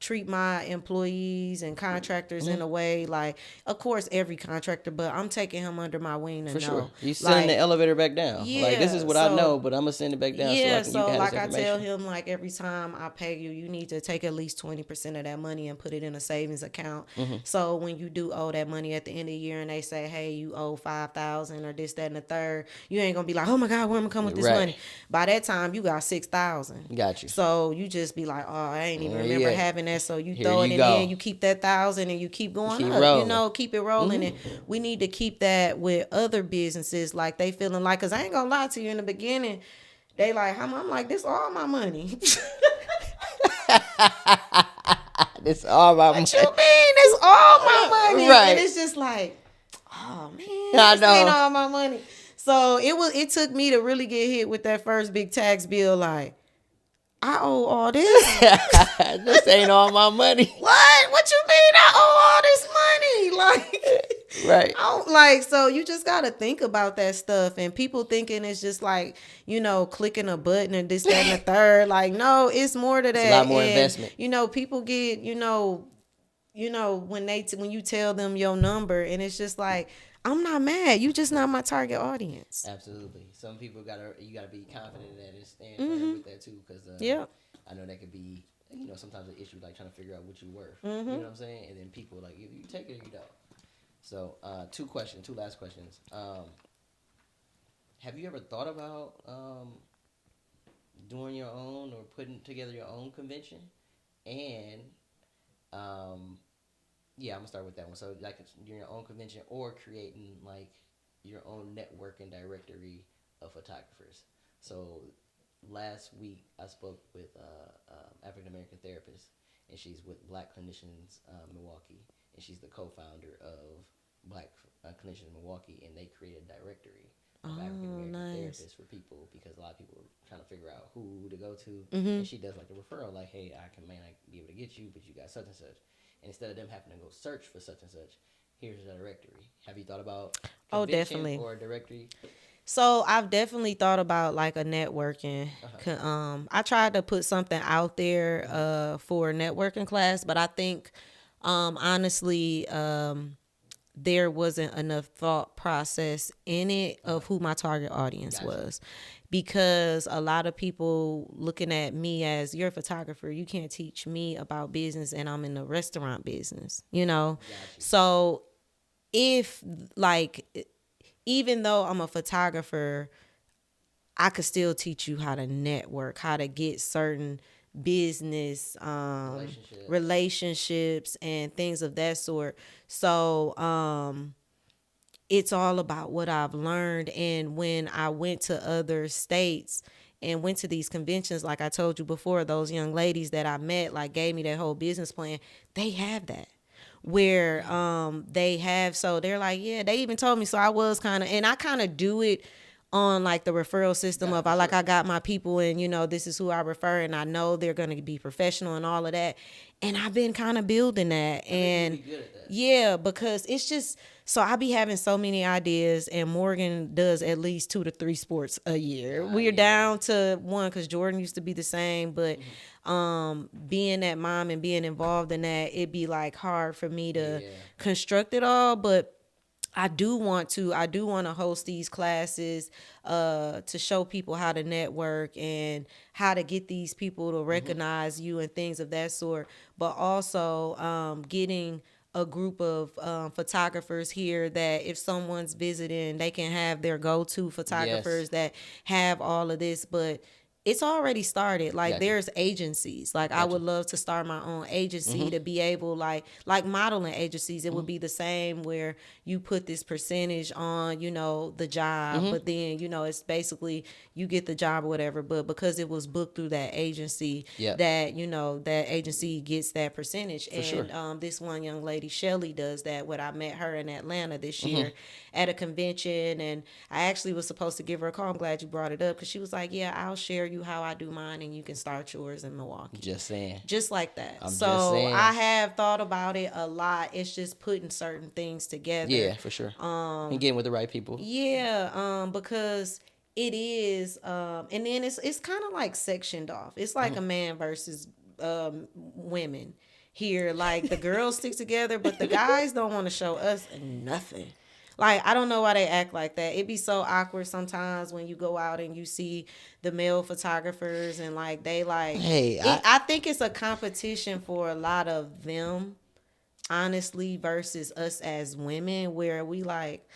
treat my employees and contractors in a way, like, of course every contractor, but I'm taking him under my wing to For know. sure. You sending the elevator back down. Like, this is what I know, but I'm going to send it back down Yeah, so so you can have like this I information. tell him, like, every time I pay you, you need to take at least 20% of that money and put it in a savings account. So when you do owe that money at the end of the year and they say, hey, you owe 5,000 or this, that, and the third, you ain't gonna be like, oh my God, where am I coming with this Right. money? By that time, you got 6,000. Got you. So you just be like, oh, I ain't even remember Yeah. having that. So you Here throw it you in go. there, you keep that 1,000 and you keep going Keep up. rolling. Keep it rolling. And we need to keep that with other businesses. Like, they feeling like, because I ain't gonna lie to you, in the beginning, they like, how I'm like, this all my money. This all my What you mean? It's all my money. Right. And it's just like, oh man, I this ain't know. all my money. So it took me to really get hit with that first big tax bill. Like, I owe all this. This ain't all my money. What you mean I owe all this money? Like, Right. I don't, like, so you just gotta think about that stuff. And people thinking it's just like, clicking a button and this, that, and the third. Like, no, it's more to that. It's a lot more and, investment. People get, when you tell them your number, and it's just like, I'm not mad. You just not my target audience. Absolutely. Some people you gotta be confident in that and stand firm with that too, because Yeah. I know that could be sometimes an issue, like trying to figure out what you're worth. You know what I'm saying? And then people like you take it or you don't. So two last questions. Have you ever thought about doing your own or putting together your own convention? And yeah, I'm gonna start with that one. So like doing your own convention or creating like your own network and directory of photographers. So last week I spoke with African American therapist, and she's with Black Clinicians Milwaukee, and she's the co-founder of Black Clinicians Milwaukee, and they created a directory of African American therapists for people, because a lot of people are trying to figure out who to go to, and she does like a referral, like, hey, I may not be able to get you, but you got such and such, and instead of them having to go search for such and such, here's a directory. Have you thought about Definitely. or a directory? So I've definitely thought about like a networking. I tried to put something out there for a networking class, but I think honestly there wasn't enough thought process in it of who my target audience was, because a lot of people looking at me as, you're a photographer, you can't teach me about business, and I'm in the restaurant business, So if like, even though I'm a photographer, I could still teach you how to network, how to get certain business relationships and things of that sort. So it's all about what I've learned. And when I went to other states and went to these conventions, like I told you before, those young ladies that I met, like, gave me that whole business plan. They have that, where they have, so they're like, yeah, they even told me. So I was kind of, and I kind of do it on like the referral system of, I got my people, and this is who I refer, and I know they're going to be professional and all of that. And I've been kind of building that. And yeah, because it's just, so I be having so many ideas, and Morgan does at least 2 to 3 sports a year. We're down to 1 because Jordan used to be the same, but being that mom and being involved in that, it'd be like hard for me to construct it all. But I do want to host these classes to show people how to network and how to get these people to recognize you and things of that sort, but also getting a group of photographers here that if someone's visiting they can have their go-to Yes. photographers that have all of this. But it's already started. Like Gotcha. there's agencies. Like I Gotcha. would love to start my own agency to be able like modeling agencies. It would be the same where you put this percentage on, the job, but then, it's basically you get the job or whatever, but because it was booked through that agency, Yep. that agency gets that percentage. For sure. And this one young lady, Shelly, does that. What I met her in Atlanta this year at a convention, and I actually was supposed to give her a call. I'm glad you brought it up because she was like, "Yeah, I'll share you how I do mine, and you can start yours in Milwaukee." Just saying. Just like that. I'm just So saying. I have thought about it a lot. It's just putting certain things together. Yeah, for sure. And getting with the right people. Yeah, because it is, and then it's kind of like sectioned off. It's like a man versus women here. Like the girls stick together, but the guys don't want to show us nothing. Like I don't know why they act like that. It'd be so awkward sometimes when you go out and you see the male photographers and like they like Hey, it. I think it's a competition for a lot of them, honestly, versus us as women, where we like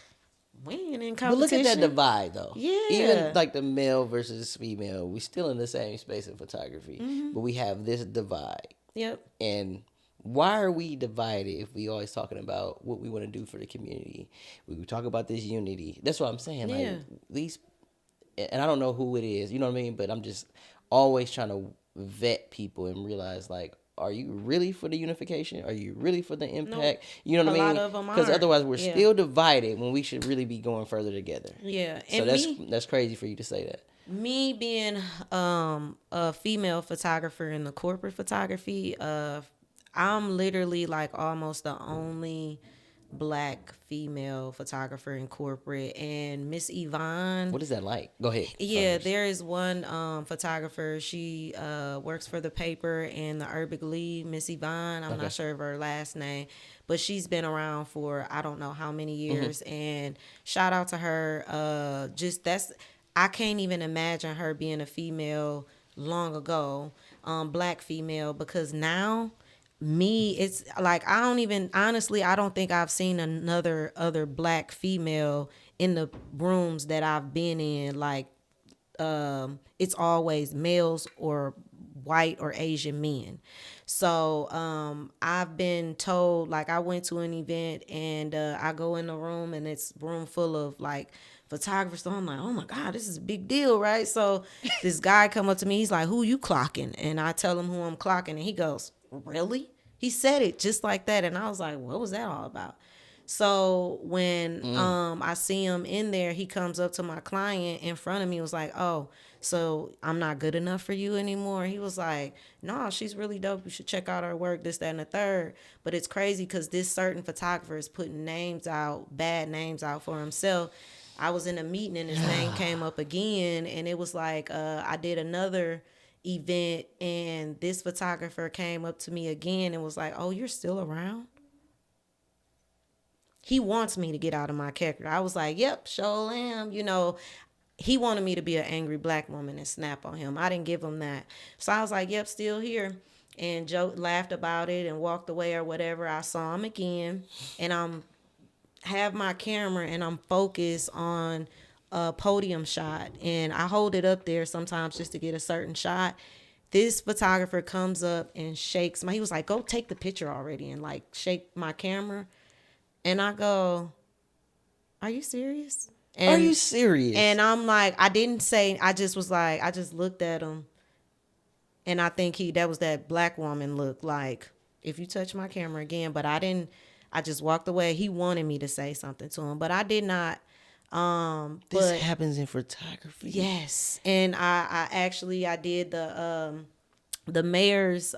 we ain't in but look at that competition. divide though. Even Yeah. like the male versus female, we still in the same space in photography, but we have this divide. Yep. And why are we divided if we always talking about what we want to do for the community? We talk about this unity. That's what I'm saying. Like Yeah. these, and I don't know who it is. You know what I mean? But I'm just always trying to vet people and realize like, are you really for the unification? Are you really for the Nope. impact? You know A what I lot mean? of them Because aren't. otherwise, we're Yeah. still divided when we should really be going further together. Yeah. So And that's crazy for you to say that. me being a female photographer in the corporate photography, I'm literally like almost the only black female photographer in corporate. And Miss Yvonne, What is that like? Go ahead. yeah, First. there is one photographer. She works for the paper and the Urban League, Miss Yvonne. I'm Okay. not sure of her last name, but she's been around for I don't know how many years. And shout out to her. Just that's I can't even imagine her being a female long ago, black female, because now me it's like I don't even honestly I don't think I've seen another other black female in the rooms that I've been in. Like it's always males or white or Asian men. So I've been told, like I went to an event and I go in the room and it's room full of like photographers. So I'm like, oh my God, this is a big deal, right? So this guy come up to me, he's like, who you clocking? And I tell him who I'm clocking and he goes, really? He said it just like that. And I was like, what was that all about? So when I see him in there, he comes up to my client in front of me, was like, "Oh, so I'm not good enough for you anymore." He was like, "No, she's really dope. You should check out her work, this, that, and the third." But it's crazy because this certain photographer is putting names out, bad names out for himself. I was in a meeting and his name came up again, and it was like I did another event, and this photographer came up to me again and was like, "Oh, you're still around?" He wants me to get out of my character. I was like, yep, sure am. He wanted me to be an angry black woman and snap on him. I didn't give him that. So I was like, yep, still here. And Joe laughed about it and walked away or whatever. I saw him again and I'm have my camera and I'm focused on a podium shot and I hold it up there sometimes just to get a certain shot. This photographer comes up and shakes he was like, go take the picture already and like shake my camera. And I go, are you serious? Are And you serious? and I'm like, I didn't say, I just was like, I just looked at him. And I think that was that black woman look like, if you touch my camera again, but I just walked away. He wanted me to say something to him, but I did not. This But happens in photography. yes. And I actually, I did the mayor's,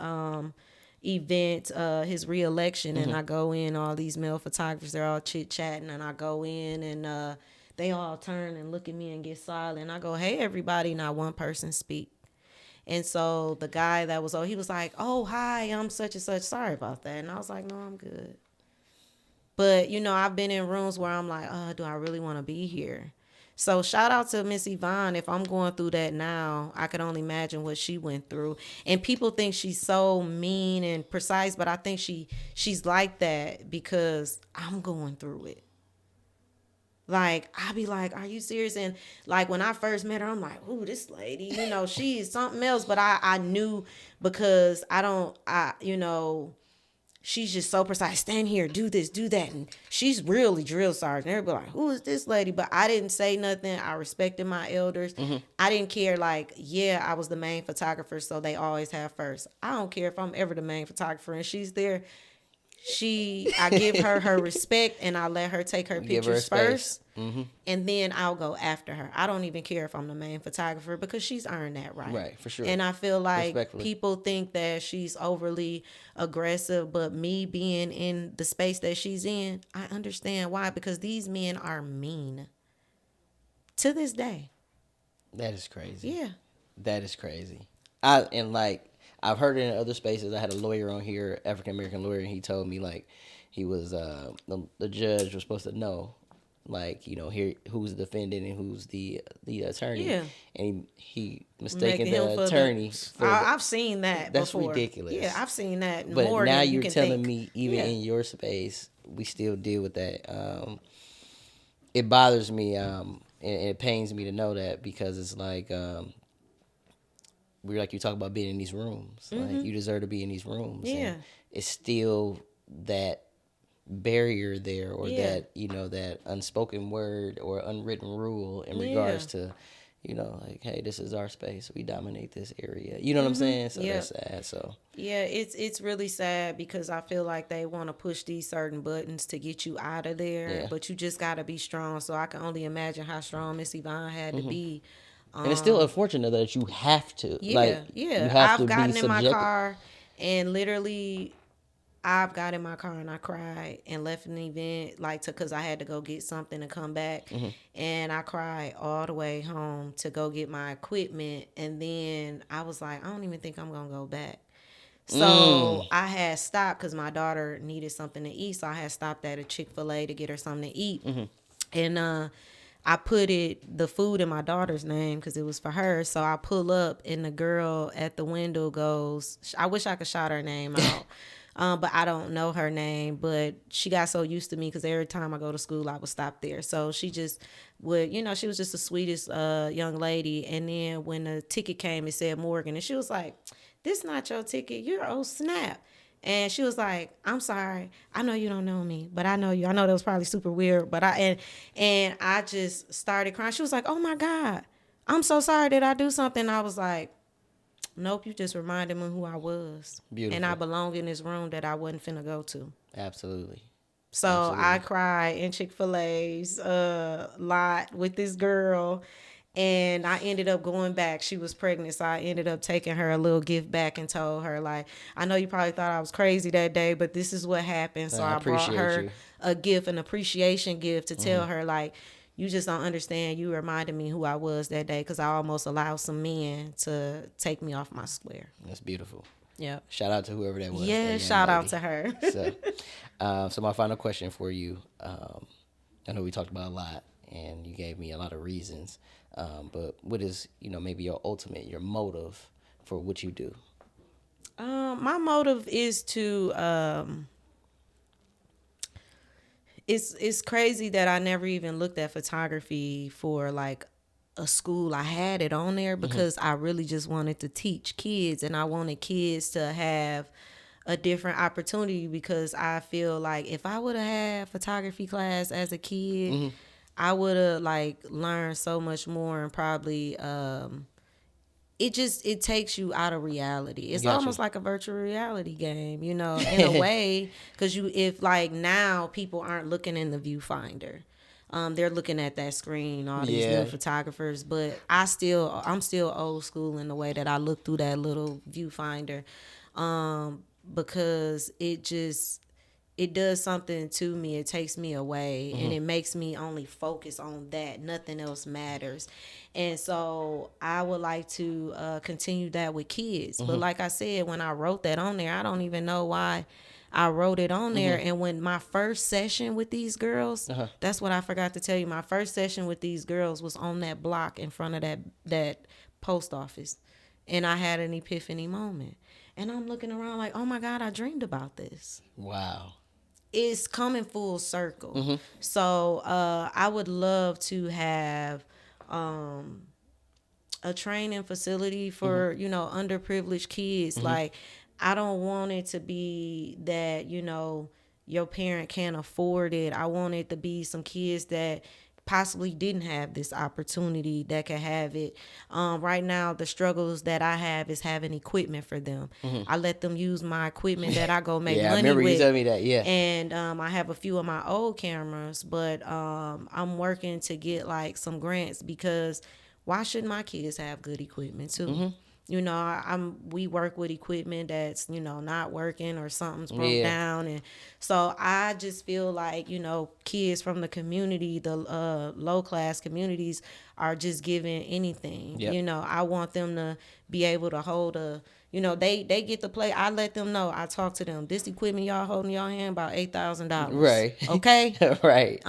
event, his reelection, and I go in, all these male photographers, they're all chit chatting, and I go in and they all turn and look at me and get silent. I go, hey everybody, not one person speak. And so the guy that was he was like, oh hi, I'm such and such, sorry about that. And I was like, no, I'm good. But I've been in rooms where I'm like, do I really want to be here? So shout out to Miss Yvonne. If I'm going through that now, I can only imagine what she went through. And people think she's so mean and precise, but I think she's like that because I'm going through it. Like, I be like, are you serious? And like when I first met her, I'm like, ooh, this lady, she's something else. But I knew because she's just so precise. Stand here, do this, do that. And she's really drill sergeant. Everybody like, who is this lady? But I didn't say nothing. I respected my elders. I didn't care. Like, yeah, I was the main photographer, so they always have first. I don't care if I'm ever the main photographer and she's there. I give her respect and I let her take her Give her pictures space. first, and then I'll go after her. I don't even care if I'm the main photographer because she's earned that right. Right, for sure. And I feel like Respectfully. people think that she's overly aggressive, but me being in the space that she's in, I understand why, because these men are mean to this day. That is crazy. Yeah. That is crazy. I've heard it in other spaces. I had a lawyer on here, African American lawyer, and he told me like he was the judge was supposed to know like here who's the defendant and who's the attorney. Yeah. And he mistaken Making him the for attorney for I've seen that that's before. ridiculous. Yeah, I've seen that but more now than you you're can telling think. me even Yeah. in your space we still deal with that. It bothers me and it pains me to know that because it's like we're like you talk about being in these rooms. Like you deserve to be in these rooms. Yeah. And it's still that barrier there or Yeah. that, that unspoken word or unwritten rule in Yeah. regards to, like, hey, this is our space. We dominate this area. You know what I'm saying? So Yeah. that's sad. So Yeah, it's really sad because I feel like they want to push these certain buttons to get you out of there, Yeah. but you just got to be strong. So I can only imagine how strong Miss Yvonne had to be. and it's still unfortunate that you have to. Yeah, like, yeah. You have to I've be gotten in my subjected. car and literally I've got in my car and I cried and left an event because I had to go get something to come back, and I cried all the way home to go get my equipment, and then I was like, I don't even think I'm gonna go back. So I had stopped because my daughter needed something to eat, so I had stopped at a Chick-fil-A to get her something to eat, and I put the food in my daughter's name because it was for her. So I pull up and the girl at the window goes, I wish I could shout her name out. But I don't know her name, but she got so used to me because every time I go to school, I would stop there. So she just would, she was just the sweetest young lady. And then when the ticket came, it said Morgan. And she was like, this not your ticket. You're old snap. And she was like, I'm sorry. I know you don't know me, but I know you. I know that was probably super weird, but and I just started crying. She was like, oh my God, I'm so sorry. Did I do something? I was like, nope, you just reminded me who I was. Beautiful. And I belong in this room that I wasn't finna go to. Absolutely. So Absolutely. I cried in Chick-fil-A's lot with this girl. And I ended up going back. She was pregnant, so I ended up taking her a little gift back and told her, like, I know you probably thought I was crazy that day, but this is what happened. So I brought appreciate her you. a gift, an appreciation gift to tell her, like, you just don't understand. You reminded me who I was that day because I almost allowed some men to take me off my square. That's beautiful. Yeah. Shout out to whoever that was. that Yeah, young shout out lady. to her. So my final question for you. I know we talked about a lot, and you gave me a lot of reasons. But what is, maybe your motive for what you do? My motive is to it's crazy that I never even looked at photography for like a school. I had it on there because I really just wanted to teach kids, and I wanted kids to have a different opportunity because I feel like if I would have had photography class as a kid, I would have like learned so much more and probably it takes you out of reality. It's Gotcha. almost like a virtual reality game, in a way, because if like now people aren't looking in the viewfinder. They're looking at that screen, all these Yeah. new photographers, but I'm still old school in the way that I look through that little viewfinder, because it does something to me. It takes me away, and it makes me only focus on that. Nothing else matters. And so I would like to continue that with kids. But like I said, when I wrote that on there, I don't even know why I wrote it on there. And when my first session with these girls, that's what I forgot to tell you. My first session with these girls was on that block in front of that post office. And I had an epiphany moment. And I'm looking around like, oh my God, I dreamed about this. Wow. It's coming full circle. So I would love to have a training facility for underprivileged kids. Like, I don't want it to be that your parent can't afford it. I want it to be some kids that possibly didn't have this opportunity that could have it. Right now, the struggles that I have is having equipment for them. I let them use my equipment that I go make Yeah, I money remember with. you telling me that. Yeah. And I have a few of my old cameras, but I'm working to get like some grants, because why shouldn't my kids have good equipment too? We work with equipment that's not working, or something's broke down, and so I just feel like kids from the community, the low class communities, are just given anything. Yep. I want them to be able to hold a. They get to play. I let them know. I talk to them. This equipment y'all holding y'all hand about $8,000. Right. Okay. Right.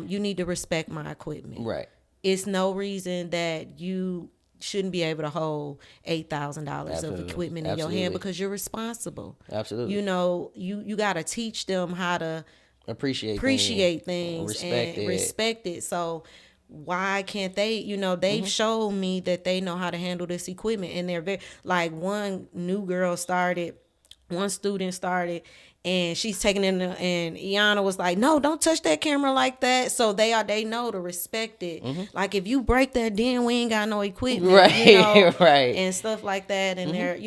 You need to respect my equipment. Right. It's no reason that you shouldn't be able to hold $8,000 of equipment in your hand, because you're responsible. Absolutely. You got to teach them how to appreciate things and respect it. So why can't they? They've showed me that they know how to handle this equipment, and they're very, like, one student started, and she's taking it, and Iana was like, no, don't touch that camera like that. So they know to respect it. Like, if you break that, then we ain't got no equipment. Right. Right. And stuff like that. And they're,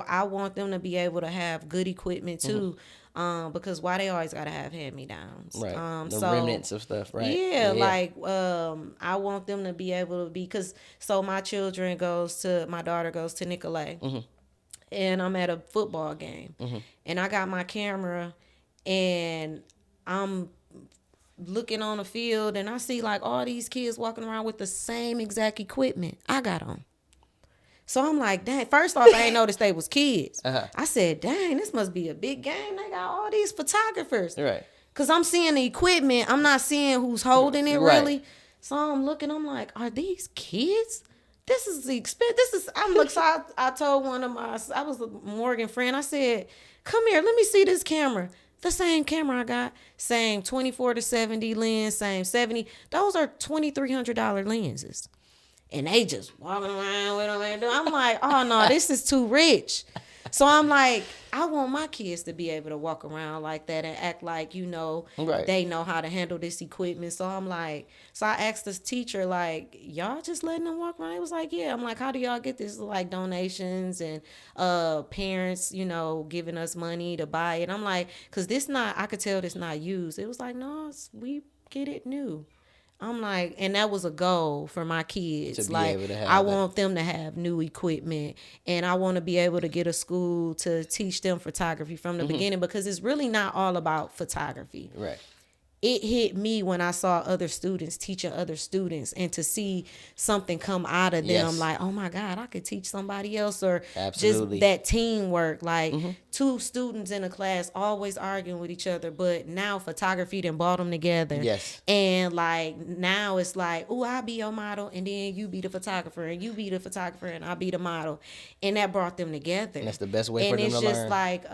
I want them to be able to have good equipment too. Because why they always gotta have hand-me-downs. Right. The remnants of stuff, right? Yeah, like, I want them to be able to be, because my daughter goes to Nicolay. And I'm at a football game, and I got my camera, and I'm looking on the field, and I see like all these kids walking around with the same exact equipment I got on. So I'm like, dang, first off, I ain't noticed they was kids. I said, dang, this must be a big game. They got all these photographers. Right. Because I'm seeing the equipment. I'm not seeing who's holding it really. So I'm looking, I'm like, are these kids? This is the expense. I told I was a Morgan friend. I said, come here, let me see this camera. The same camera I got, same 24-70 lens, same 70. Those are $2,300 lenses. And they just walking around with them. And I'm like, oh no, this is too rich. So I'm like, I want my kids to be able to walk around like that and act like, they know how to handle this equipment. So I'm like, I asked this teacher, like, y'all just letting them walk around? It was like, yeah. I'm like, how do y'all get this? Like, donations and parents, giving us money to buy it. I'm like, because I could tell this not used. It was like, no, we get it new. I'm like, and that was a goal for my kids. To be like, able to have I want them to have new equipment, and I want to be able to get a school to teach them photography from the beginning, because it's really not all about photography. Right. It hit me when I saw other students teaching other students, and to see something come out of them, like, oh my God, I could teach somebody else, or Absolutely. just that teamwork. Like, two students in a class always arguing with each other, but now photography done brought them together. Yes. And like, now it's like, oh, I'll be your model, and then you be the photographer, and you be the photographer, and I'll be the model. And that brought them together. And that's the best way for them to learn. And it's just like,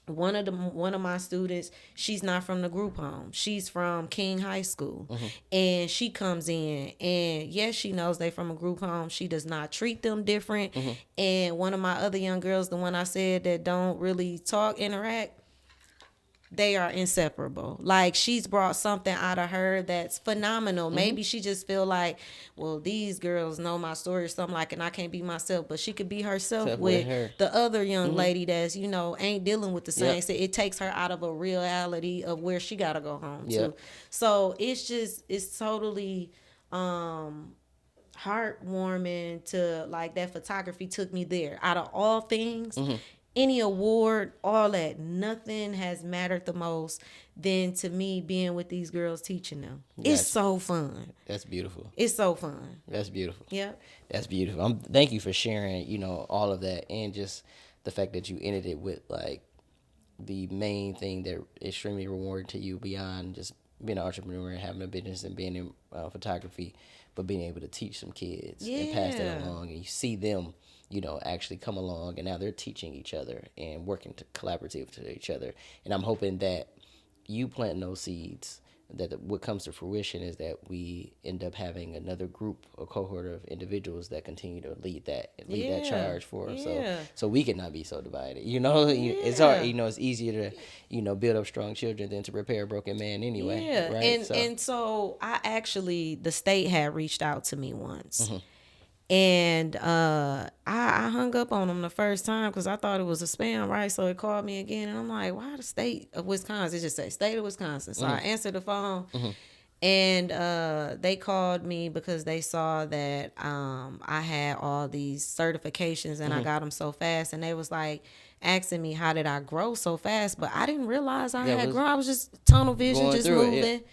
one of my students, she's not from the group home. She's from King High School. And she comes in, and yes, she knows they from a group home. She does not treat them different. And one of my other young girls, the one I said that don't really interact, they are inseparable. Like, she's brought something out of her that's phenomenal. Maybe she just feel like, well, these girls know my story or something, like, and I can't be myself. But she could be herself with the other young lady that's, ain't dealing with the same. So it takes her out of a reality of where she got to go home to. So it's totally heartwarming to, like, that photography took me there. Out of all things, any award, all that, nothing has mattered the most than to me being with these girls teaching them. It's so fun. That's beautiful. It's so fun. That's beautiful. Yeah. That's beautiful. Thank you for sharing, all of that, and just the fact that you ended it with, like, the main thing that is extremely rewarding to you beyond just being an entrepreneur and having a business and being in photography, but being able to teach some kids and pass that Yeah. along, and you see them, actually come along, and now they're teaching each other and working collaborative to each other. And I'm hoping that you planting those seeds, that what comes to fruition is that we end up having another group, a cohort of individuals that continue to lead that Yeah. charge for us, Yeah. so we can not be so divided. It's hard. Yeah. It's easier to build up strong children than to repair a broken man anyway, Yeah. right? And So and so I actually, the state had reached out to me once. mm-hmm. And I hung up on them the first time because I thought it was a spam, right? So it called me again, and I'm like, "Why the state of Wisconsin?" It just say "State of Wisconsin." So I answered the phone, and they called me because they saw that I had all these certifications and I got them so fast, and they was like asking me how did I grow so fast, but I didn't realize I That had was grown. I was just tunnel vision, going just through it, yeah. moving.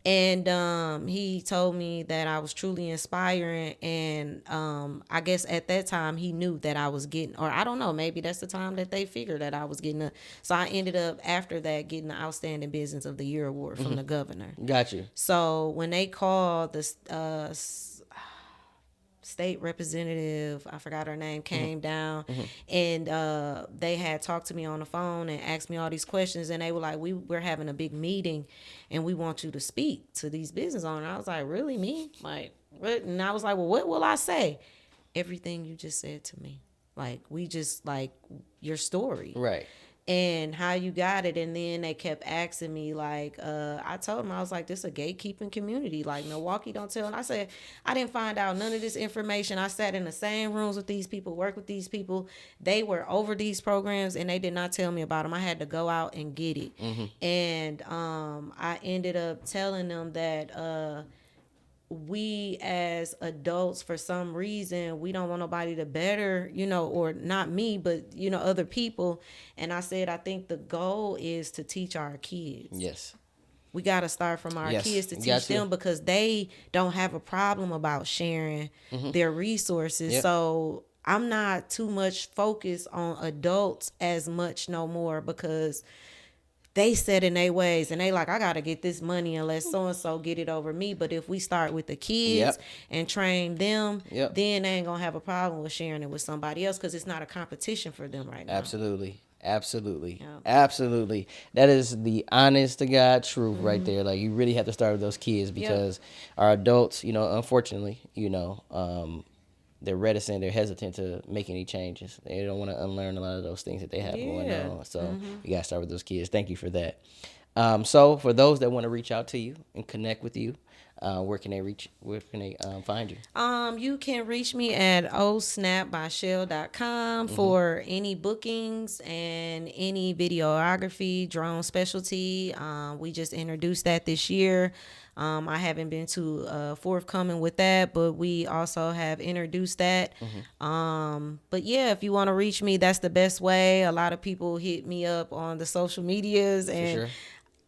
And he told me that I was truly inspiring, and I guess at that time he knew that I was getting, or I don't know, maybe that's the time that they figured that I was getting so I ended up after that getting the Outstanding Business of the Year award from the governor. Got you. So when they called the state representative, I forgot her name, came down, and they had talked to me on the phone and asked me all these questions, and they were like, we're having a big meeting and we want you to speak to these business owners. I was like, really, me? Like, what? And I was like, well, what will I say? Everything you just said to me. Like, we just, like, your story. Right. And how you got it. And then they kept asking me, like, I told them, I was like, this is a gatekeeping community. Like, Milwaukee don't tell. And I said, I didn't find out none of this information. I sat in the same rooms with these people, work with these people. They were over these programs and they did not tell me about them. I had to go out and get it. And I ended up telling them that we as adults, for some reason, we don't want nobody to better, or not me, but other people. And I said, I think the goal is to teach our kids. Yes. We got to start from our kids to teach them, because they don't have a problem about sharing their resources. Yep. So I'm not too much focused on adults as much no more, because they set in their ways and they like, I gotta get this money unless so and so get it over me. But if we start with the kids and train them, then they ain't gonna have a problem with sharing it with somebody else, because it's not a competition for them right now. Absolutely. Absolutely. That is the honest to God truth right there. Like, you really have to start with those kids, because our adults, unfortunately, they're reticent, they're hesitant to make any changes. They don't want to unlearn a lot of those things that they have going on. So you got to start with those kids. Thank you for that. So for those that want to reach out to you and connect with you, where can they find you? You can reach me at osnapbyshell.com for any bookings and any videography, drone specialty. We just introduced that this year. I haven't been too forthcoming with that, but we also have introduced that. But yeah, if you want to reach me, that's the best way. A lot of people hit me up on the social medias, and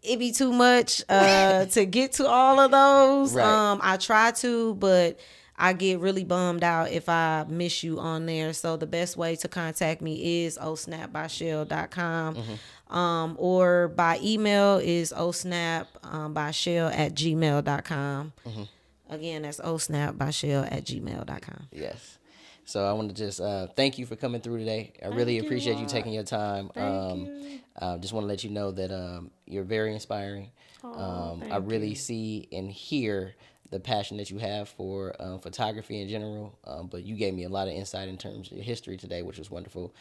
it be too much to get to all of those. Right. I try to, but I get really bummed out if I miss you on there. So the best way to contact me is osnapbyshell.com. Or by email is osnapbyshell@gmail.com. Again, that's osnapbyshell@gmail.com. Yes. So I want to just thank you for coming through today. I really appreciate you taking your time. Thank you. Just want to let you know that you're very inspiring. I really see and hear the passion that you have for photography in general. But you gave me a lot of insight in terms of your history today, which was wonderful.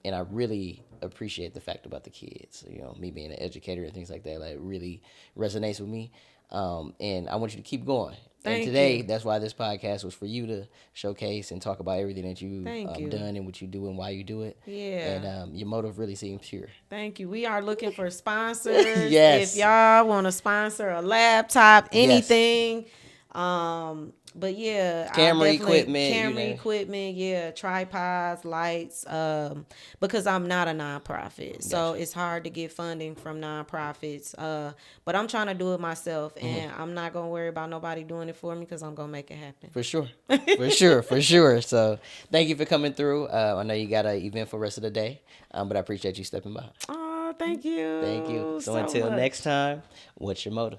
And I really appreciate the fact about the kids. Me being an educator and things like that, like, really resonates with me. And I want you to keep going. And today, that's why this podcast was for you to showcase and talk about everything that you've done and what you do and why you do it. Yeah. And your motive really seems pure. Thank you. We are looking for sponsors. Yes. If y'all want to sponsor a laptop, anything, But yeah, I Camera definitely equipment, you camera know. equipment, yeah, tripods, lights, because I'm not a nonprofit. So Gotcha. it's hard to get funding from nonprofits. But I'm trying to do it myself, Mm-hmm. and I'm not gonna worry about nobody doing it for me because I'm gonna make it happen. For sure. For sure. For sure. So thank you for coming through. I know you got an event for the rest of the day, but I appreciate you stepping by. Oh, thank Thank you. you So so until next much. time, what's your motive?